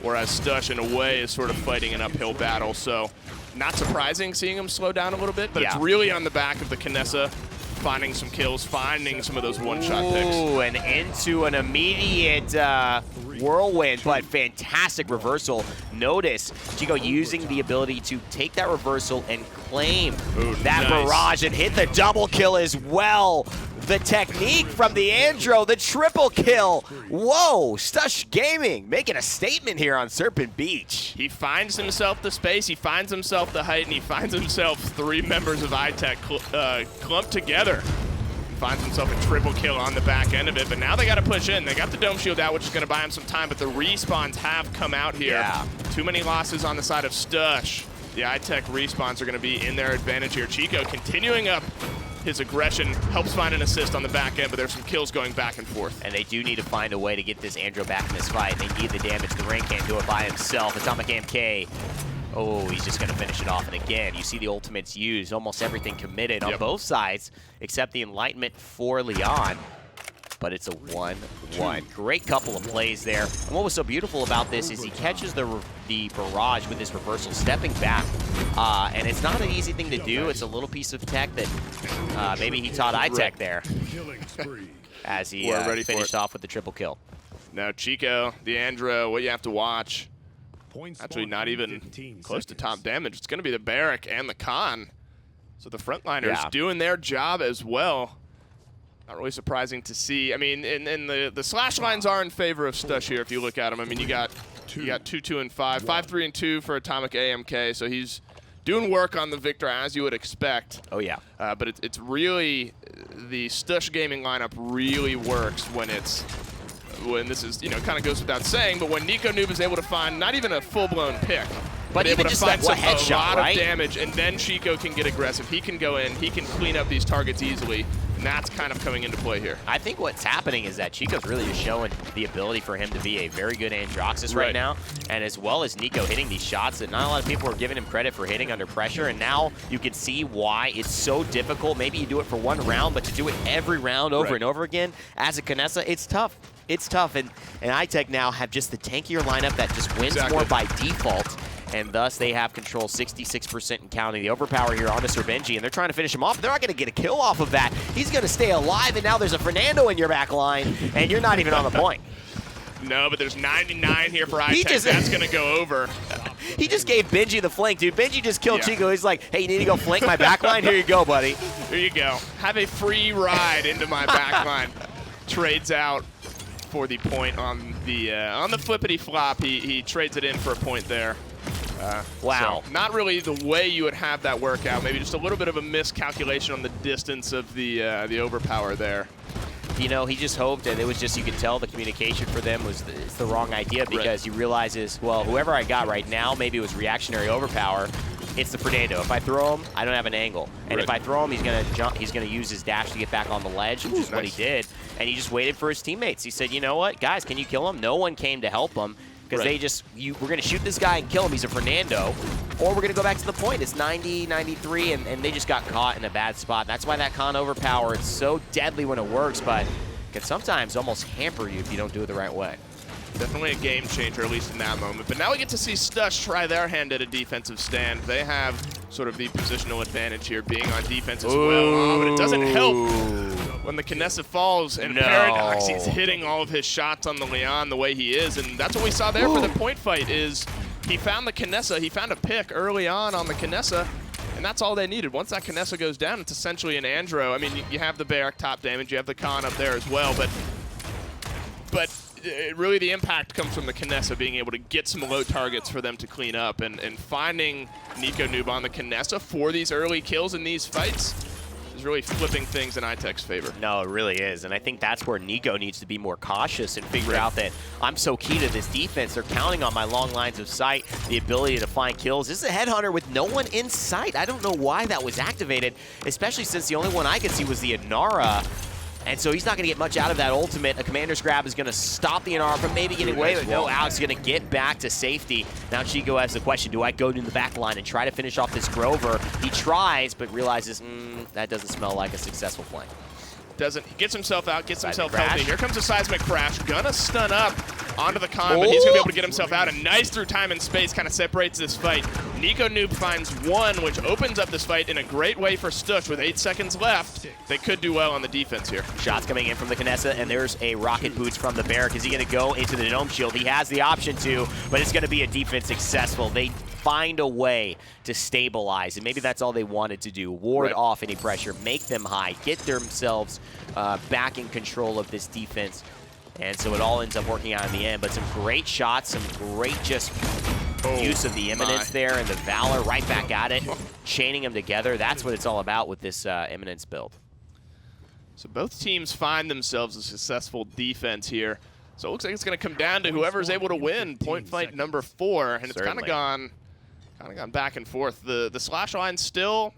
whereas Stush, in a way, is sort of fighting an uphill battle. So not surprising seeing him slow down a little bit, but it's really on the back of the Kinessa finding some kills, finding some of those one-shot picks. Ooh, and into an immediate whirlwind, but fantastic reversal. Notice Chico using the ability to take that reversal and claim that barrage and hit the double kill as well. The technique from the Andro, the triple kill. Whoa, Stush Gaming making a statement here on Serpent Beach. He finds himself the space, he finds himself the height, and he finds himself 3 members of iTech clumped together. He finds himself a triple kill on the back end of it, but now they got to push in. They got the Dome Shield out, which is going to buy him some time, but the respawns have come out here. Too many losses on the side of Stush. The iTech respawns are going to be in their advantage here. Chico continuing up his aggression, helps find an assist on the back end, but there's some kills going back and forth. And they do need to find a way to get this Andro back in this fight. They need the damage. The Rain can't do it by himself. Atomic MK. Oh, he's just going to finish it off. And again, you see the ultimates used. Almost everything committed on both sides, except the Enlightenment for Leon. But it's a 1-1. Great couple of plays there. And what was so beautiful about this is he catches the barrage with this reversal, stepping back. And it's not an easy thing to do. It's a little piece of tech that maybe he taught iTech there as he finished off with the triple kill. Now Chico, the Andro, what you have to watch, actually not even close to top damage. It's going to be the Barrack and the Khan. So the frontliners doing their job as well. Not really surprising to see. I mean, and the slash lines are in favor of Stush here if you look at them. I mean, you got 2, 2, and 5, 5, 3, and 2 for Atomic AMK. So he's doing work on the Victor as you would expect. Oh yeah. But it's really, the Stush Gaming lineup really works when this is, you know, kind of goes without saying, but when Nico Noob is able to find not even a full-blown pick, but able even to just find that a lot right? of damage, and then Chico can get aggressive. He can go in, he can clean up these targets easily, and that's kind of coming into play here. I think what's happening is that Chico's really just showing the ability for him to be a very good Androxus right now, and as well as Nico hitting these shots that not a lot of people are giving him credit for hitting under pressure, and now you can see why it's so difficult. Maybe you do it for one round, but to do it every round over and over again as a Kinessa, it's tough. It's tough, and iTech now have just the tankier lineup that just wins more by default, and thus they have control 66% and counting. The overpower here onto Serbenji, and they're trying to finish him off. They're not going to get a kill off of that. He's going to stay alive, and now there's a Fernando in your back line, and you're not even on the point. No, but there's 99 here for iTech. That's going to go over. He just gave Benji the flank, dude. Benji just killed Chico. He's like, hey, you need to go flank my back line? Here you go, buddy. Here you go. Have a free ride into my back line. Trades out for the point on the flippity flop. He trades it in for a point there. Wow. So not really the way you would have that work out. Maybe just a little bit of a miscalculation on the distance of the overpower there. You know, he just hoped, and it was just, you could tell the communication for them was the wrong idea, because he realizes, well, whoever I got right now, maybe it was reactionary overpower. It's the Fernando. If I throw him, I don't have an angle. And if I throw him, he's gonna jump. He's gonna use his dash to get back on the ledge, which is what he did. And he just waited for his teammates. He said, you know what, guys, can you kill him? No one came to help him, because they just, we're gonna shoot this guy and kill him. He's a Fernando. Or we're gonna go back to the point. It's 90, 93, and they just got caught in a bad spot. That's why that Khan overpower, it's so deadly when it works, but can sometimes almost hamper you if you don't do it the right way. Definitely a game changer, at least in that moment. But now we get to see Stush try their hand at a defensive stand. They have sort of the positional advantage here, being on defense as well. Oh, but it doesn't help when the Kinessa falls and No. Paradox, he's hitting all of his shots on the Leon the way he is, and that's what we saw there for the point fight is he found the Kinessa, he found a pick early on the Kinessa, and that's all they needed. Once that Kinessa goes down, it's essentially an Andro. I mean, you have the Barrack top damage, you have the Khan up there as well, but really the impact comes from the Kinessa being able to get some low targets for them to clean up, and finding Nico Noob on the Kinessa for these early kills in these fights is really flipping things in iTech's favor. No, it really is, and I think that's where Nico needs to be more cautious and figure out that I'm so key to this defense. They're counting on my long lines of sight, the ability to find kills. This is a headhunter with no one in sight. I don't know why that was activated, especially since the only one I could see was the Inara. And so he's not going to get much out of that ultimate. A commander's grab is going to stop the Inara from maybe getting away, but no, Alex is going to get back to safety. Now Chico has the question, do I go to the back line and try to finish off this Grover? He tries, but realizes, that doesn't smell like a successful flank. He gets himself out, gets himself Seismic healthy. crash. Here comes a seismic crash. Gonna stun up onto the Khan, but he's gonna be able to get himself out. And nice through time and space kind of separates this fight. Nico Noob finds one, which opens up this fight in a great way for Stush with 8 seconds left. They could do well on the defense here. Shots coming in from the Kinessa, and there's a rocket boots from the Barrack. Is he going to go into the Dome Shield? He has the option to, but it's going to be a defense successful. They find a way to stabilize, and maybe that's all they wanted to do. Ward off any pressure, make them high, get themselves back in control of this defense. And so it all ends up working out in the end, but some great shots, some great just use of the Imminence there, and the Valor right back at it, chaining them together. That's what it's all about with this Imminence build. So both teams find themselves a successful defense here. So it looks like it's going to come down to whoever's able to win point fight number 4, and it's kind of gone back and forth. The Slash line still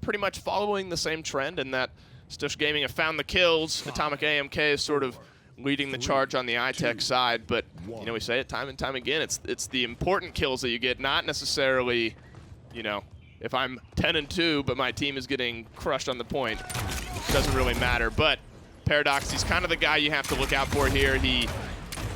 pretty much following the same trend in that Stush Gaming have found the kills. Atomic AMK is sort of leading the charge on the iTech side, but you know, we say it time and time again, it's the important kills that you get, not necessarily, you know, if I'm 10-2 but my team is getting crushed on the point, it doesn't really matter. But Paradox, he's kind of the guy you have to look out for here. He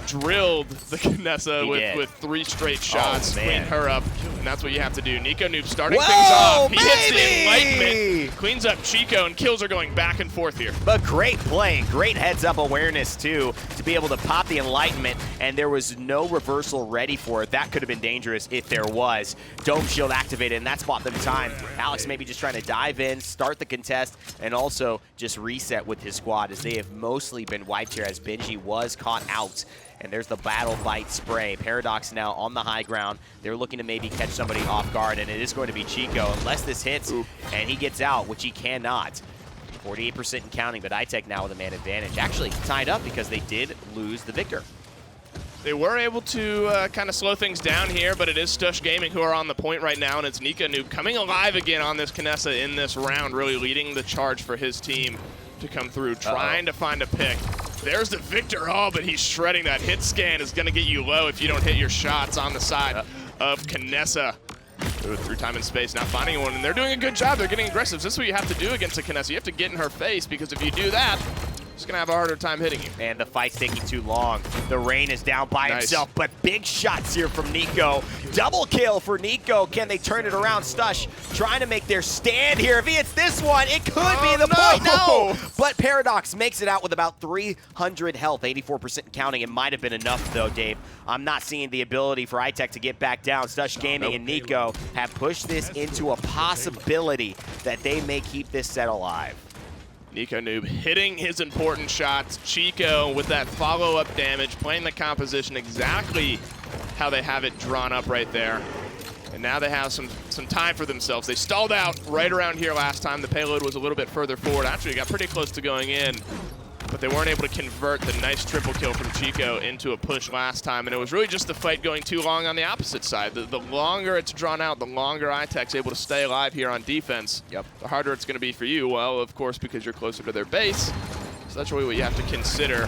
drilled the Kinessa with 3 straight shots, cleaned her up, and that's what you have to do. Nico Noob starting things off. He hits the Enlightenment, cleans up Chico, and kills are going back and forth here. But great play, great heads-up awareness, too, to be able to pop the Enlightenment, and there was no reversal ready for it. That could have been dangerous if there was. Dome Shield activated, and that's bought them time. Alex maybe just trying to dive in, start the contest, and also just reset with his squad, as they have mostly been wiped here, as Benji was caught out. And there's the Battle Bite spray. Paradox now on the high ground. They're looking to maybe catch somebody off guard, and it is going to be Chico, unless this hits and he gets out, which he cannot. 48% and counting, but iTech now with a man advantage. Actually tied up because they did lose the Victor. They were able to kind of slow things down here, but it is Stush Gaming who are on the point right now, and it's Nico Noob coming alive again on this Kinessa in this round, really leading the charge for his team to come through, trying to find a pick. There's the Victor, but he's shredding that. Hit scan is going to get you low if you don't hit your shots on the side of Kinessa. Through time and space, not finding one, and they're doing a good job. They're getting aggressive. This is what you have to do against a Kinessa. You have to get in her face, because if you do that, it's going to have a harder time hitting you. And the fight's taking too long. The Rain is down by himself, but big shots here from Nico. Double kill for Nico. Can they turn it around? Stush trying to make their stand here. If he hits this one, it could be the point. No! But Paradox makes it out with about 300 health, 84% counting. It might have been enough, though, Dave. I'm not seeing the ability for iTech to get back down. Stush Gaming and Nico have pushed this into a possibility that they may keep this set alive. Nico Noob hitting his important shots. Chico with that follow-up damage, playing the composition exactly how they have it drawn up right there. And now they have some time for themselves. They stalled out right around here last time. The payload was a little bit further forward. Actually, got pretty close to going in, but they weren't able to convert the nice triple kill from Chico into a push last time. And it was really just the fight going too long on the opposite side. The longer it's drawn out, the longer iTech's able to stay alive here on defense, the harder it's going to be for you. Well, of course, because you're closer to their base. So that's really what you have to consider.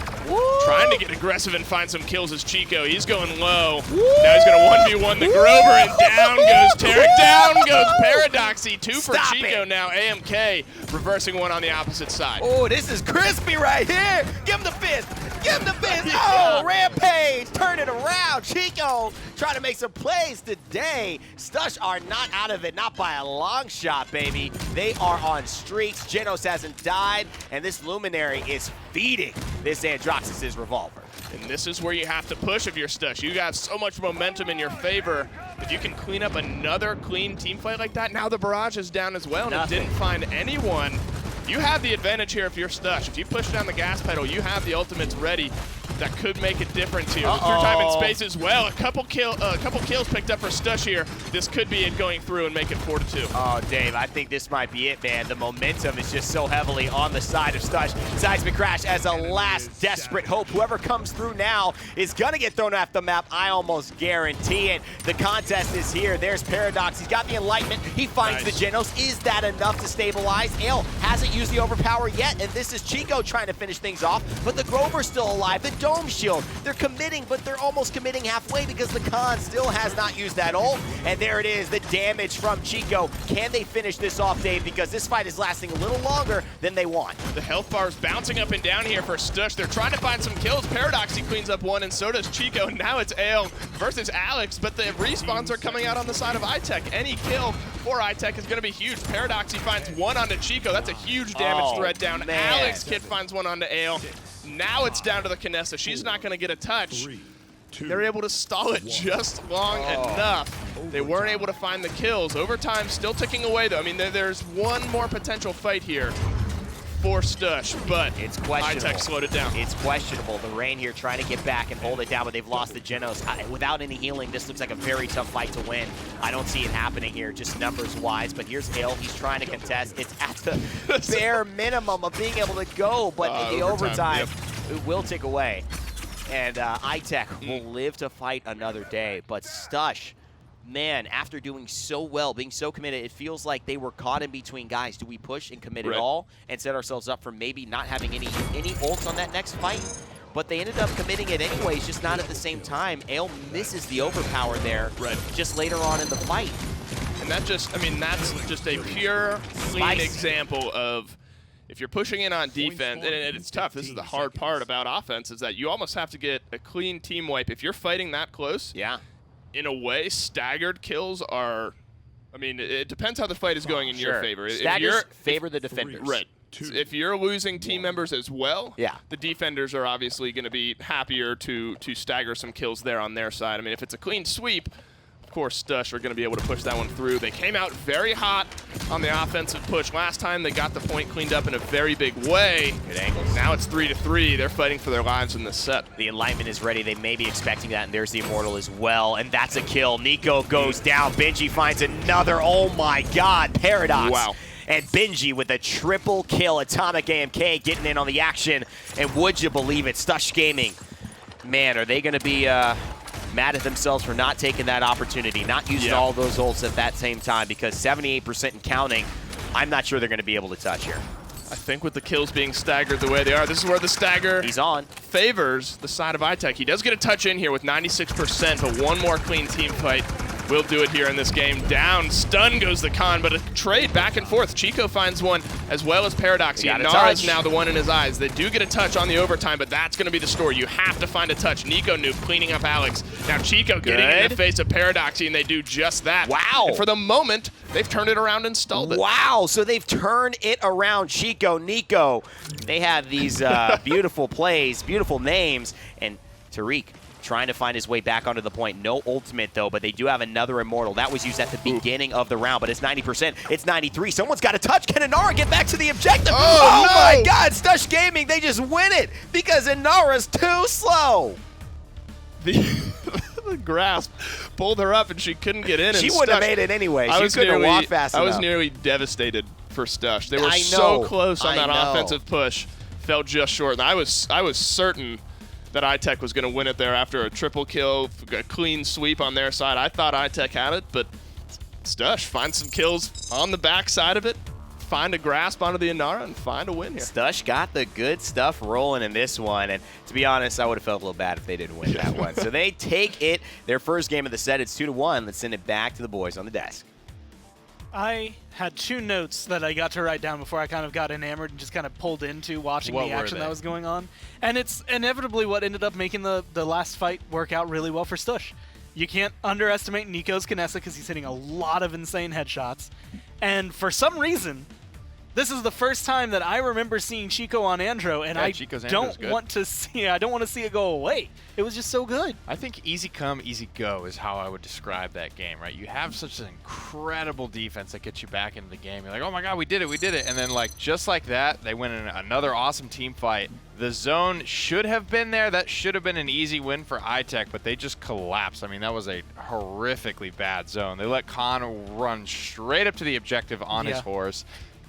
Trying to get aggressive and find some kills is Chico. He's going low. Now he's going to 1v1 the Grover, and down goes Tarek. Down goes Paradoxy. 2 for Chico now. AMK reversing one on the opposite side. Oh, this is crispy right here. Give him the fist. Give him the fist. Oh, Rampage. Turn it around. Chico trying to make some plays today. Stush are not out of it, not by a long shot, baby. They are on streaks. Genos hasn't died, and this Luminary is feeding this Androxys' revolver. And this is where you have to push if you're Stush. You got so much momentum in your favor. If you can clean up another clean team fight like that, now the barrage is down as well, and it didn't find anyone. You have the advantage here if you're Stush. If you push down the gas pedal, you have the ultimates ready. That could make a difference here. With your time and space as well. A couple kills picked up for Stush here. This could be it going through and make it 4-2. Oh, Dave, I think this might be it, man. The momentum is just so heavily on the side of Stush. Seismic Crash as a last desperate hope. Whoever comes through now is gonna get thrown off the map. I almost guarantee it. The contest is here. There's Paradox. He's got the Enlightenment. He finds the Genos. Is that enough to stabilize? Ale hasn't used the Overpower yet, and this is Chico trying to finish things off, but the Grover's still alive. The Dome Shield, they're committing, but they're almost committing halfway because the Khan still has not used that ult. And there it is, the damage from Chico. Can they finish this off, Dave? Because this fight is lasting a little longer than they want. The health bar is bouncing up and down here for Stush. They're trying to find some kills. Paradox, he cleans up one, and so does Chico. Now it's Ale versus Alex, but the respawns are coming out on the side of iTech. Any kill for iTech is going to be huge. Paradox, he finds one onto Chico. That's a huge damage threat down. Man. Alex Kid finds one onto Ale. Now it's down to the Kinessa. She's not going to get a touch. They're able to stall it just long enough. They weren't able to find the kills. Overtime still ticking away, though. I mean, there's one more potential fight here for Stush, but it's questionable. iTech slowed it down. It's questionable. The Rain here trying to get back and hold it down, but they've lost the Genos. Without any healing, this looks like a very tough fight to win. I don't see it happening here, just numbers-wise, but here's Ale. He's trying to contest. It's at the bare minimum of being able to go, but in the overtime, it will tick away. And iTech will live to fight another day, but Stush, man, after doing so well, being so committed, it feels like they were caught in between guys. Do we push and commit it all and set ourselves up for maybe not having any ults on that next fight? But they ended up committing it anyways, just not at the same time. Ale misses the overpower there just later on in the fight. And that just, I mean, that's just a pure, clean example of if you're pushing in on defense, and it's tough, this is the hard part about offense, is that you almost have to get a clean team wipe. If you're fighting that close, in a way, staggered kills are, I mean, it depends how the fight is going in your favor. Staggers favor the defenders. Right. If you're losing team members as well, yeah, the defenders are obviously going to be happier to stagger some kills there on their side. I mean, if it's a clean sweep, of course, Stush are going to be able to push that one through. They came out very hot on the offensive push. Last time, they got the point cleaned up in a very big way. Good angles. Now it's 3-3. They're fighting for their lives in this set. The Enlightenment is ready. They may be expecting that, and there's the Immortal as well. And that's a kill. Nico goes down. Benji finds another. Oh, my God. Paradox. Wow. And Benji with a triple kill. Atomic AMK getting in on the action. And would you believe it, Stush Gaming, man, are they going to be mad at themselves for not taking that opportunity, not using all those ults at that same time, because 78% and counting, I'm not sure they're going to be able to touch here. I think with the kills being staggered the way they are, this is where the stagger favors the side of iTech. He does get a touch in here with 96%, but one more clean team fight will do it here in this game. Down, stun goes the Khan, but a trade back and forth. Chico finds one as well as Paradox. Nara's now the one in his eyes. They do get a touch on the overtime, but that's going to be the story. You have to find a touch. Nico Noob cleaning up Alex. Now Chico getting in the face of Paradoxy, and they do just that. Wow. And for the moment, they've turned it around and stalled it. Wow, so they've turned it around. Chico, Nico, they have these beautiful plays, beautiful names, and Tariq trying to find his way back onto the point. No ultimate, though, but they do have another Immortal. That was used at the beginning of the round, but it's 90%. It's 93. Someone's got to touch. Can Inara get back to the objective? Oh no! My God, Stush Gaming, they just win it because Inara's too slow. The grasp pulled her up, and she couldn't get in. She wouldn't have made it anyway. She couldn't have walked fast enough. I was nearly devastated for Stush. They were so close on that offensive push. Fell just short. And I was certain that iTech was going to win it there after a triple kill, a clean sweep on their side. I thought iTech had it, but Stush finds some kills on the back side of it, find a grasp onto the Inara, and find a win here. Stush got the good stuff rolling in this one, and to be honest, I would have felt a little bad if they didn't win that one. So they take it, their first game of the set. It's 2-1. Let's send it back to the boys on the desk. I had two notes that I got to write down before I kind of got enamored and just kind of pulled into watching the action that was going on. And it's inevitably what ended up making the last fight work out really well for Stush. You can't underestimate Nico's Kinessa because he's hitting a lot of insane headshots. And for some reason, this is the first time that I remember seeing Chico on Andro, and Yeah, I Chico's Andro's don't good. want to see it go away. It was just so good. I think easy come, easy go is how I would describe that game, right? You have such an incredible defense that gets you back into the game. You're like, oh my god, we did it. And then like just like that, they win in another awesome team fight. The zone should have been there. That should have been an easy win for iTech, but they just collapsed. I mean, that was a horrifically bad zone. They let Khan run straight up to the objective on his horse,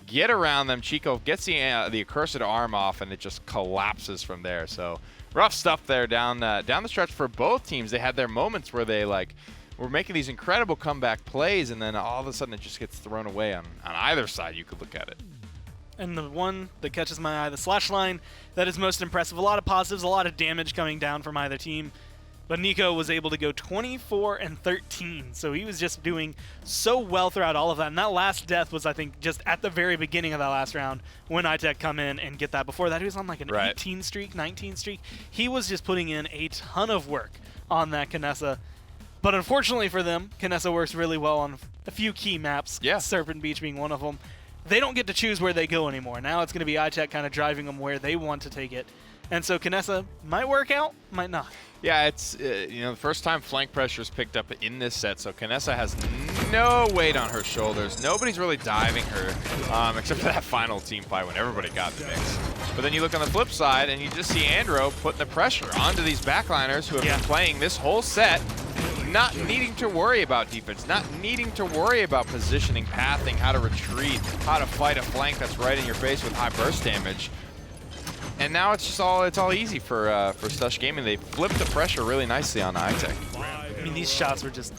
get around them. Chico gets the accursed arm off, and it just collapses from there. So rough stuff there down the stretch for both teams. They had their moments where they were making these incredible comeback plays, and then all of a sudden it just gets thrown away on either side. You could look at it. And the one that catches my eye, the slash line, that is most impressive. A lot of positives, a lot of damage coming down from either team. But Nico was able to go 24-13, so he was just doing so well throughout all of that. And that last death was, I think, just at the very beginning of that last round when iTech come in and get that. Before that, he was on like an 18 streak, 19 streak. He was just putting in a ton of work on that Kinessa. But unfortunately for them, Kinessa works really well on a few key maps, Serpent Beach being one of them. They don't get to choose where they go anymore. Now it's going to be iTech kind of driving them where they want to take it. And so Kinessa might work out, might not. Yeah, it's the first time flank pressure is picked up in this set, so Kinessa has no weight on her shoulders. Nobody's really diving her, except for that final team fight when everybody got the mix. But then you look on the flip side, and you just see Andro putting the pressure onto these backliners who have been playing this whole set, not needing to worry about defense, not needing to worry about positioning, pathing, how to retreat, how to fight a flank that's right in your face with high burst damage. And now it's all easy for Stush Gaming. They flipped the pressure really nicely on iTech. I mean, these shots were just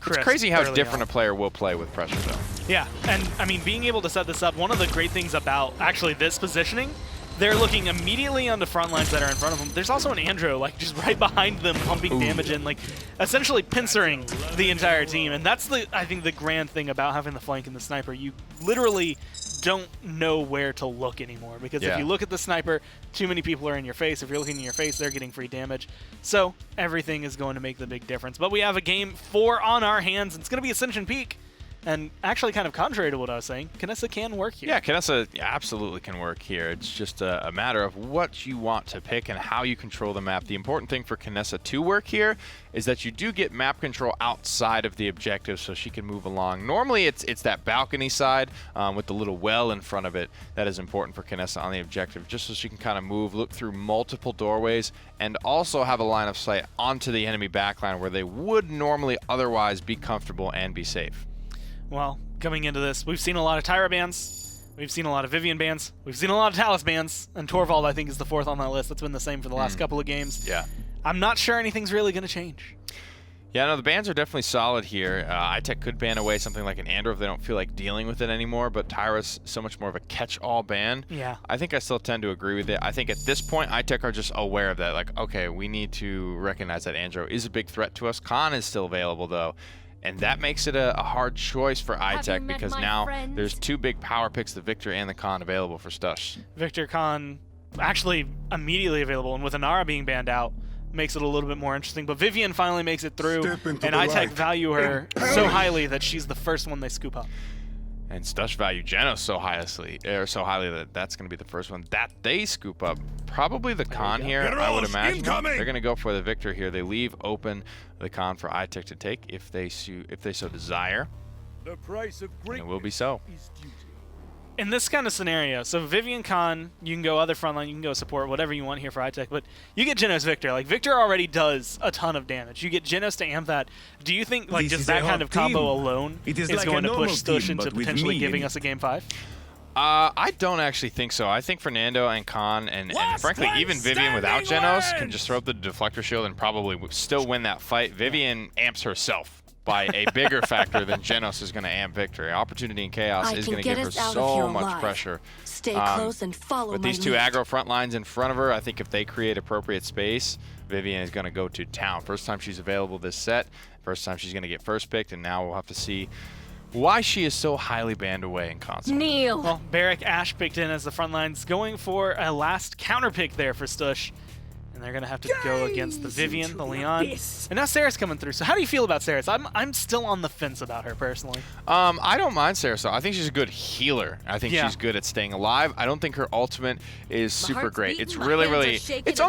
crisp. It's crazy how different on. a player will play with pressure, though. Yeah, and I mean, being able to set this up, one of the great things about actually this positioning, they're looking immediately on the front lines that are in front of them. There's also an Andro, like, just right behind them, pumping damage in, like, essentially pincering the entire team. And that's, I think, the grand thing about having the flank and the sniper. You literally don't know where to look anymore, because if you look at the sniper, too many people are in your face. If you're looking in your face, they're getting free damage. So everything is going to make the big difference. But we have a game 4 on our hands, and it's going to be Ascension Peak. And actually, kind of contrary to what I was saying, Kinessa can work here. Yeah, Kinessa absolutely can work here. It's just a matter of what you want to pick and how you control the map. The important thing for Kinessa to work here is that you do get map control outside of the objective so she can move along. Normally, it's that balcony side with the little well in front of it that is important for Kinessa on the objective, just so she can kind of move, look through multiple doorways, and also have a line of sight onto the enemy backline where they would normally otherwise be comfortable and be safe. Well, coming into this, we've seen a lot of Tyra bans, we've seen a lot of Vivian bans, we've seen a lot of Talus bans, and Torvald, I think, is the 4th on that list. That's been the same for the last couple of games. Yeah. I'm not sure anything's really going to change. Yeah, no, the bans are definitely solid here. iTech could ban away something like an Andro if they don't feel like dealing with it anymore, but Tyra's so much more of a catch-all ban. Yeah. I think I still tend to agree with it. I think at this point, iTech are just aware of that. Like, okay, we need to recognize that Andro is a big threat to us. Khan is still available, though. And that makes it a hard choice for iTech because now there's 2 big power picks, the Victor and the Khan, available for Stush. Victor, Khan, actually immediately available, and with Inara being banned out, makes it a little bit more interesting. But Vivian finally makes it through, and iTech value her so highly that she's the first one they scoop up. And Stush value Genos so highly that that's going to be the first one that they scoop up. Probably the Khan here, I would imagine. They're going to go for the Victor here. They leave open the Khan for iTech to take if they so desire. The price of and it will be so. In this kind of scenario, so Vivian, Khan, you can go other frontline, you can go support, whatever you want here for iTech, but you get Genos Victor. Like, Victor already does a ton of damage. You get Genos to amp that. Do you think, like, just that kind of combo alone is going to push Stush into potentially giving us a Game 5? I don't actually think so. I think Fernando and Khan and frankly even Vivian without Genos can just throw up the deflector shield and probably still win that fight. Vivian amps herself by a bigger factor than Genos is going to amp Victory. Opportunity and Chaos is going to give her so much pressure. Stay close and follow But these 2 aggro front lines in front of her, I think if they create appropriate space, Vivian is going to go to town. First time she's available this set, first time she's going to get first picked, and now we'll have to see why she is so highly banned away in console. Kneel. Well, Barrick Ash picked in as the front lines, going for a last counter pick there for Stush. And they're going to have to go against the Vivian, the Leon. And now Sarah's coming through. So how do you feel about Sarah? I'm still on the fence about her personally. I don't mind Sarah. So I think she's a good healer. I think she's good at staying alive. I don't think her ultimate is super great. It's really it's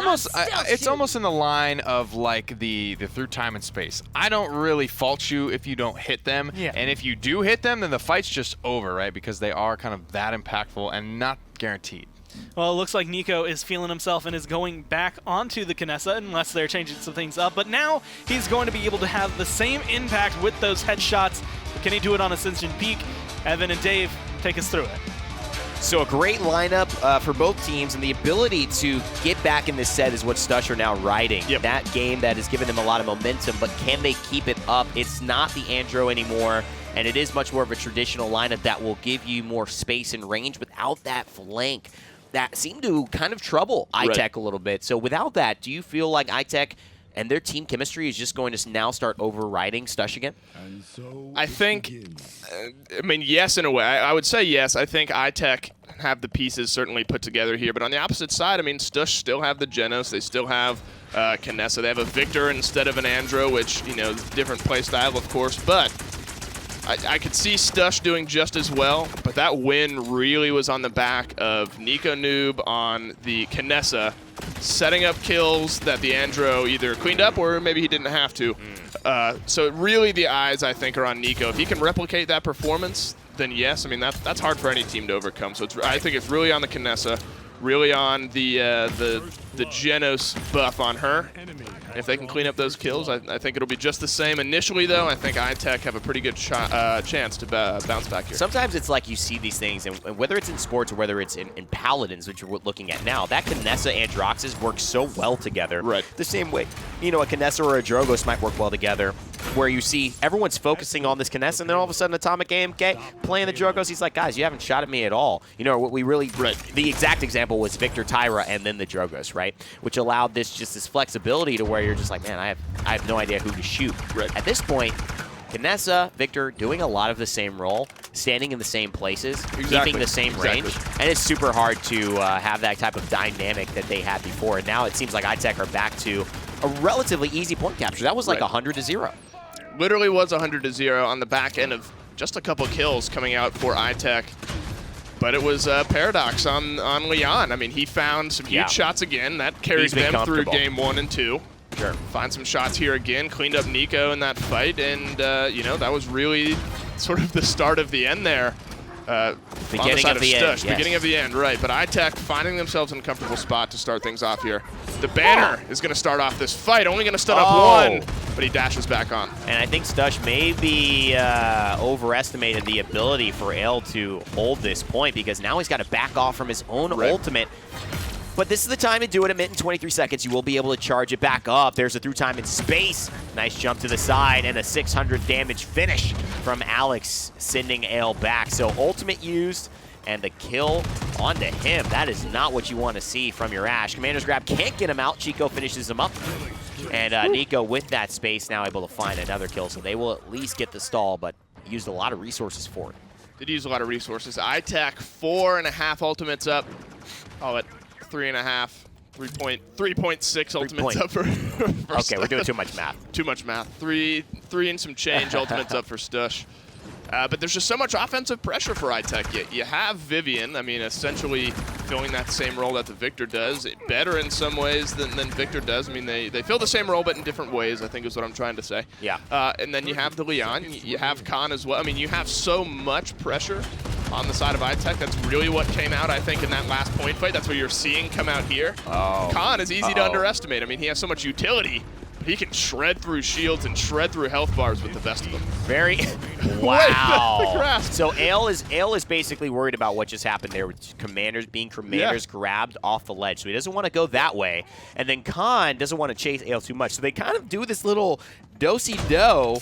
almost in the line of like the through time and space. I don't really fault you if you don't hit them. Yeah. And if you do hit them, then the fight's just over, right? Because they are kind of that impactful and not guaranteed. Well, it looks like Nico is feeling himself and is going back onto the Kinessa unless they're changing some things up. But now he's going to be able to have the same impact with those headshots. But can he do it on Ascension Peak? Evan and Dave, take us through it. So a great lineup for both teams, and the ability to get back in this set is what Stush are now riding. Yep. That game that has given them a lot of momentum, but can they keep it up? It's not the Andro anymore, and it is much more of a traditional lineup that will give you more space and range without that flank that seemed to kind of trouble iTech a little bit. So without that, do you feel like iTech and their team chemistry is just going to now start overriding Stush again? I think, I mean, yes, in a way. I would say yes. I think iTech have the pieces certainly put together here. But on the opposite side, I mean, Stush still have the Genos. They still have Kinessa. They have a Victor instead of an Andro, which, you know, different play style, of course. But I could see Stush doing just as well, but that win really was on the back of Nico Noob on the Kinessa, setting up kills that the Andro either cleaned up or maybe he didn't have to. So really the eyes, I think, are on Nico. If he can replicate that performance, then yes. I mean, that's hard for any team to overcome. So I think it's really on the Kinessa, really on the Genos buff on her. If they can clean up those kills, I think it'll be just the same. Initially, though, I think iTech have a pretty good chance to bounce back here. Sometimes it's like you see these things, and whether it's in sports or whether it's in Paladins, which we're looking at now, that Kinessa Androxus work so well together. Right. The same way, you know, a Kinessa or a Drogos might work well together, where you see everyone's focusing on this Kinessa, and then all of a sudden Atomic AMK playing the Drogos, he's like, guys, you haven't shot at me at all. You know, what we really, the exact example was Victor Tyra and then the Drogos, right? Which allowed this flexibility to where you're just like, man, I have no idea who to shoot. Right. At this point, Kinessa, Victor doing a lot of the same role, standing in the same places, keeping the same range, and it's super hard to have that type of dynamic that they had before. And now it seems like iTech are back to a relatively easy point capture. That was like 100-0. Literally was 100-0 on the back end of just a couple kills coming out for iTech. But it was Paradox on Leon. I mean, he found some huge shots again. That carried them through game 1 and 2. Sure. Find some shots here again, cleaned up Nico in that fight, and, you know, that was really sort of the start of the end there. Beginning of the end, Beginning of the end, right. But iTech finding themselves in a comfortable spot to start things off here. The banner is going to start off this fight, only going to stun up one, but he dashes back on. And I think Stush maybe overestimated the ability for Ale to hold this point, because now he's got to back off from his own ultimate. But this is the time to do it. A minute and 23 seconds. You will be able to charge it back up. There's a through time in space. Nice jump to the side and a 600 damage finish from Alex, sending Ale back. So ultimate used and the kill onto him. That is not what you want to see from your Ashe. Commander's grab can't get him out. Chico finishes him up. And Nico with that space now able to find another kill. So they will at least get the stall, but used a lot of resources for it. Did use a lot of resources. iTech 4.5 ultimates up. Call it 3.5, 3.6 ultimates up for Okay, Stush. we're doing too much math. Too much math. Three and some change ultimates up for Stush. But there's just so much offensive pressure for iTech. You have Vivian, I mean, essentially filling that same role that the Victor does. Better in some ways than Victor does. I mean, they fill the same role, but in different ways, I think is what I'm trying to say. Yeah. And then you have the Leon. You have Khan as well. I mean, you have so much pressure on the side of iTech. That's really what came out, I think, in that last point fight. That's what you're seeing come out here. Khan is easy to underestimate. I mean, he has so much utility. He can shred through shields and shred through health bars with the best of them. Very wow. So Ale is basically worried about what just happened there with Commanders being grabbed off the ledge. So he doesn't want to go that way. And then Khan doesn't want to chase Ale too much. So they kind of do this little do-si-do,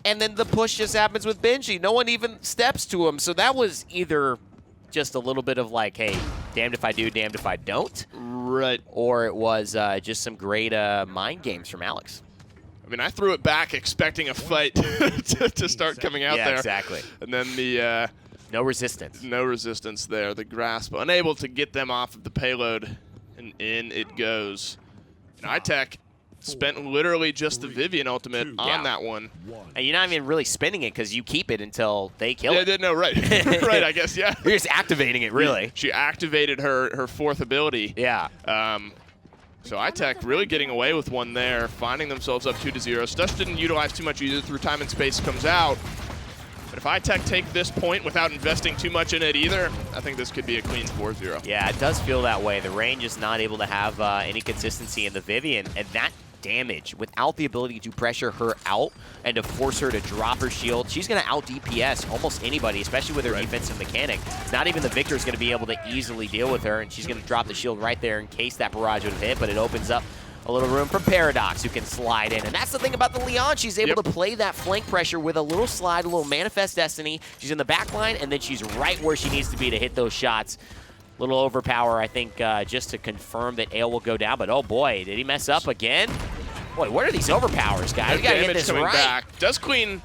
and then the push just happens with Benji. No one even steps to him. So that was either just a little bit of like, hey, damned if I do, damned if I don't. Right. Or it was just some great mind games from Alex. I mean, I threw it back expecting a fight to start coming out there. Yeah, exactly. And then the... no resistance. No resistance there. The grasp unable to get them off of the payload, and in it goes. iTech spent literally just the Vivian ultimate on that one. And you're not even really spinning it because you keep it until they kill it. Yeah, no, right. Right, I guess, yeah. You're just activating it, really. She activated her fourth ability. Yeah. So iTech really getting away with one there, finding themselves up 2-0. Stush didn't utilize too much either through time and space comes out. But if iTech take this point without investing too much in it either, I think this could be a clean 4-0. Yeah, it does feel that way. The range is not able to have any consistency in the Vivian, and that damage without the ability to pressure her out and to force her to drop her shield, she's going to out DPS almost anybody, especially with her defensive mechanic. Not even the Victor is going to be able to easily deal with her, and she's going to drop the shield right there in case that barrage would have hit, but it opens up a little room for Paradox, who can slide in. And that's the thing about the Leon. She's able to play that flank pressure with a little slide, a little Manifest Destiny. She's in the back line, and then she's right where she needs to be to hit those shots. Little overpower, I think, just to confirm that Ale will go down. But, oh, boy, did he mess up again? Boy, what are these overpowers, guys? You got to get this right. Back. Does clean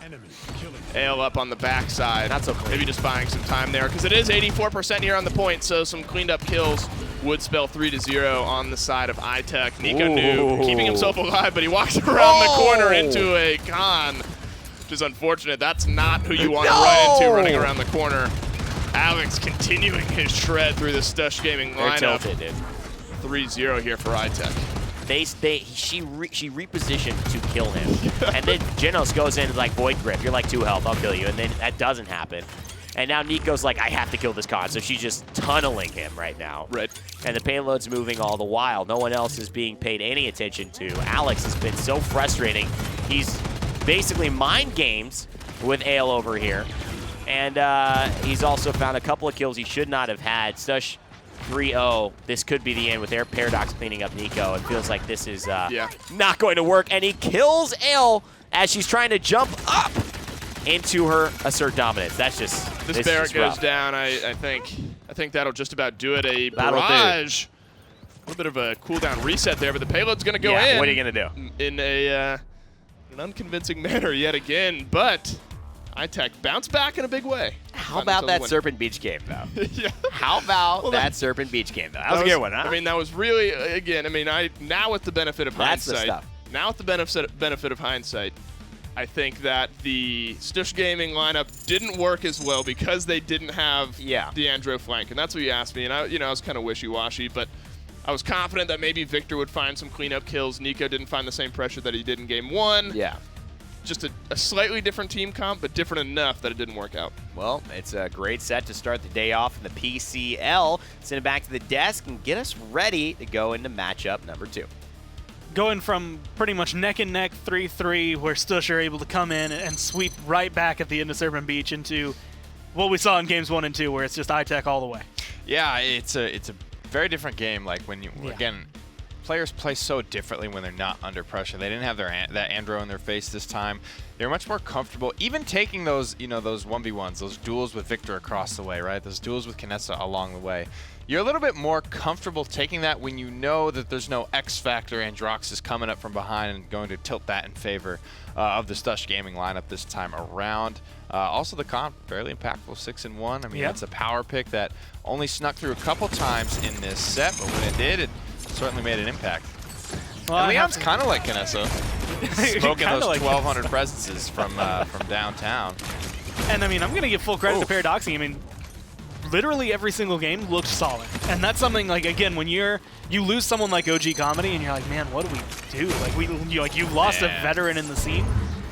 Ale up on the backside. Not so clean. Maybe just buying some time there, because it is 84% here on the point, so some cleaned up kills would spell 3-0 on the side of iTech. Nico knew, keeping himself alive, but he walks around the corner into a con, which is unfortunate. That's not who you want to run into running around the corner. Alex continuing his shred through the Stush Gaming lineup. They're tilted, dude. 3-0 here for iTech. She repositioned to kill him. And then Genos goes in like Void Grip. You're like 2 health, I'll kill you. And then that doesn't happen. And now Nico's like, I have to kill this con. So she's just tunneling him right now. Right. And the payload's moving all the while. No one else is being paid any attention to. Alex has been so frustrating. He's basically mind games with Ale over here. And he's also found a couple of kills he should not have had. Stush 3-0. This could be the end with their Paradox cleaning up Nico. It feels like this is not going to work. And he kills Ale as she's trying to jump up into her Assert Dominance. That's just this Barrett goes down. I think that'll just about do it. A barrage. A little bit of a cooldown reset there, but the payload's going to go in. What are you going to do? In an unconvincing manner yet again, but iTech bounced back in a big way. How about that Serpent Beach game, though? Yeah. How about that Serpent Beach game, though? That was a good one, huh? I mean, that was really, again, I mean, now with the benefit of hindsight. The stuff. Now with the benefit of hindsight, I think that the Stush Gaming lineup didn't work as well because they didn't have the Andro flank, and that's what you asked me, and I was kind of wishy-washy, but I was confident that maybe Victor would find some cleanup kills. Nico didn't find the same pressure that he did in Game 1. Yeah. Just a slightly different team comp, but different enough that it didn't work out. Well, it's a great set to start the day off in the PCL. Send it back to the desk and get us ready to go into matchup number 2. Going from pretty much neck and neck 3-3, where Stush are able to come in and sweep right back at the end of Serpent Beach into what we saw in games 1 and 2, where it's just iTech all the way. Yeah, it's a very different game. Like when you again, players play so differently when they're not under pressure. They didn't have that Andro in their face this time. They're much more comfortable, even taking those those 1v1s, those duels with Victor across the way, right? Those duels with Kinessa along the way. You're a little bit more comfortable taking that when you know that there's no X Factor. Androx is coming up from behind and going to tilt that in favor of the Stush Gaming lineup this time around. Also, the comp, fairly impactful, 6-1. I mean, that's a power pick that only snuck through a couple times in this set, but when it did, it certainly made an impact. Well, and Leon's kind of like Kinessa, smoking those 1,200 presences from downtown. And I mean, I'm going to give full credit to Paradoxing. I mean, literally every single game looked solid. And that's something, like, again, when you lose someone like OG Comedy and you're like, man, what do we do? Like, you lost a veteran in the scene.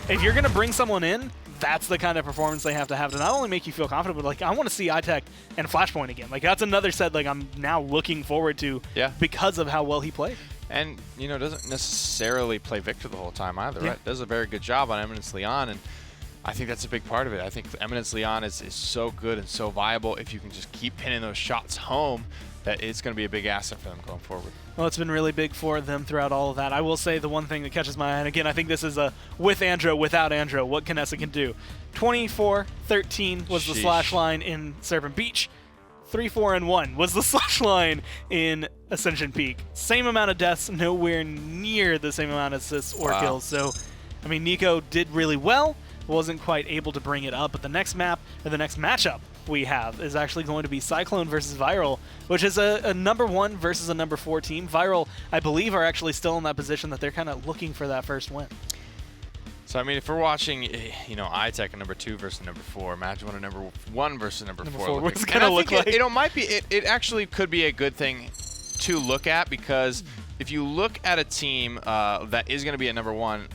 If you're going to bring someone in, that's the kind of performance they have to not only make you feel confident, but, like, I want to see iTech and Flashpoint again. Like, that's another set, like, I'm now looking forward to because of how well he played. And, doesn't necessarily play Victor the whole time either, right? Does a very good job on Eminence Leon, and I think that's a big part of it. I think Eminence Leon is so good and so viable if you can just keep pinning those shots home, that it's going to be a big asset for them going forward. Well, it's been really big for them throughout all of that. I will say the one thing that catches my eye, and again, I think this is a with Andro, without Andro, what Kinessa can do. 24-13 was the slash line in Serpent Beach. 3-4-1 was the slash line in Ascension Peak. Same amount of deaths, nowhere near the same amount of assists or kills. So, I mean, Nico did really well. Wasn't quite able to bring it up, but the next map, or the next matchup we have is actually going to be Cyclone versus Viral, which is a number 1 versus a number 4 team. Viral I believe, are actually still in that position that they're kind of looking for that first win. So, I mean, if we're watching, you know, iTech number 2 versus number 4, imagine what a number 1 versus number 4 what's going to look like. It might be, it actually could be a good thing to look at, because if you look at a team that is going to be at number 1,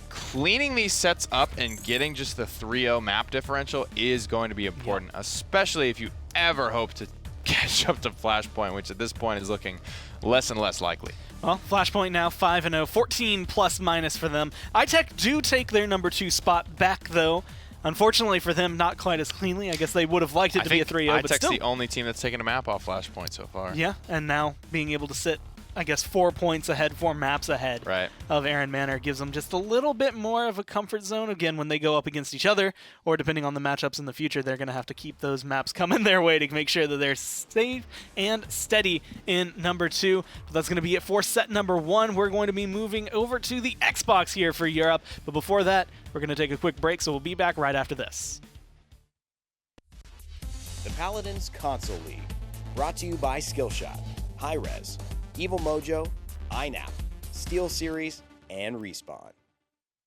cleaning these sets up and getting just the 3-0 map differential is going to be important, especially if you ever hope to catch up to Flashpoint, which at this point is looking less and less likely. Well, Flashpoint now 5-0, 14 plus minus for them. iTech do take their number 2 spot back, though. Unfortunately for them, not quite as cleanly. I guess they would have liked it to be a 3-0, but still. iTech's the only team that's taken a map off Flashpoint so far. Yeah, and now being able to sit, I guess, 4 points ahead, 4 maps ahead of Aaron Manor gives them just a little bit more of a comfort zone. Again, when they go up against each other, or depending on the matchups in the future, they're going to have to keep those maps coming their way to make sure that they're safe and steady in number 2. But that's going to be it for set number 1. We're going to be moving over to the Xbox here for Europe. But before that, we're going to take a quick break, so we'll be back right after this. The Paladins Console League, brought to you by Skillshot, Hi-Rez, Evil Mojo, iNap, Steel Series, and Respawn.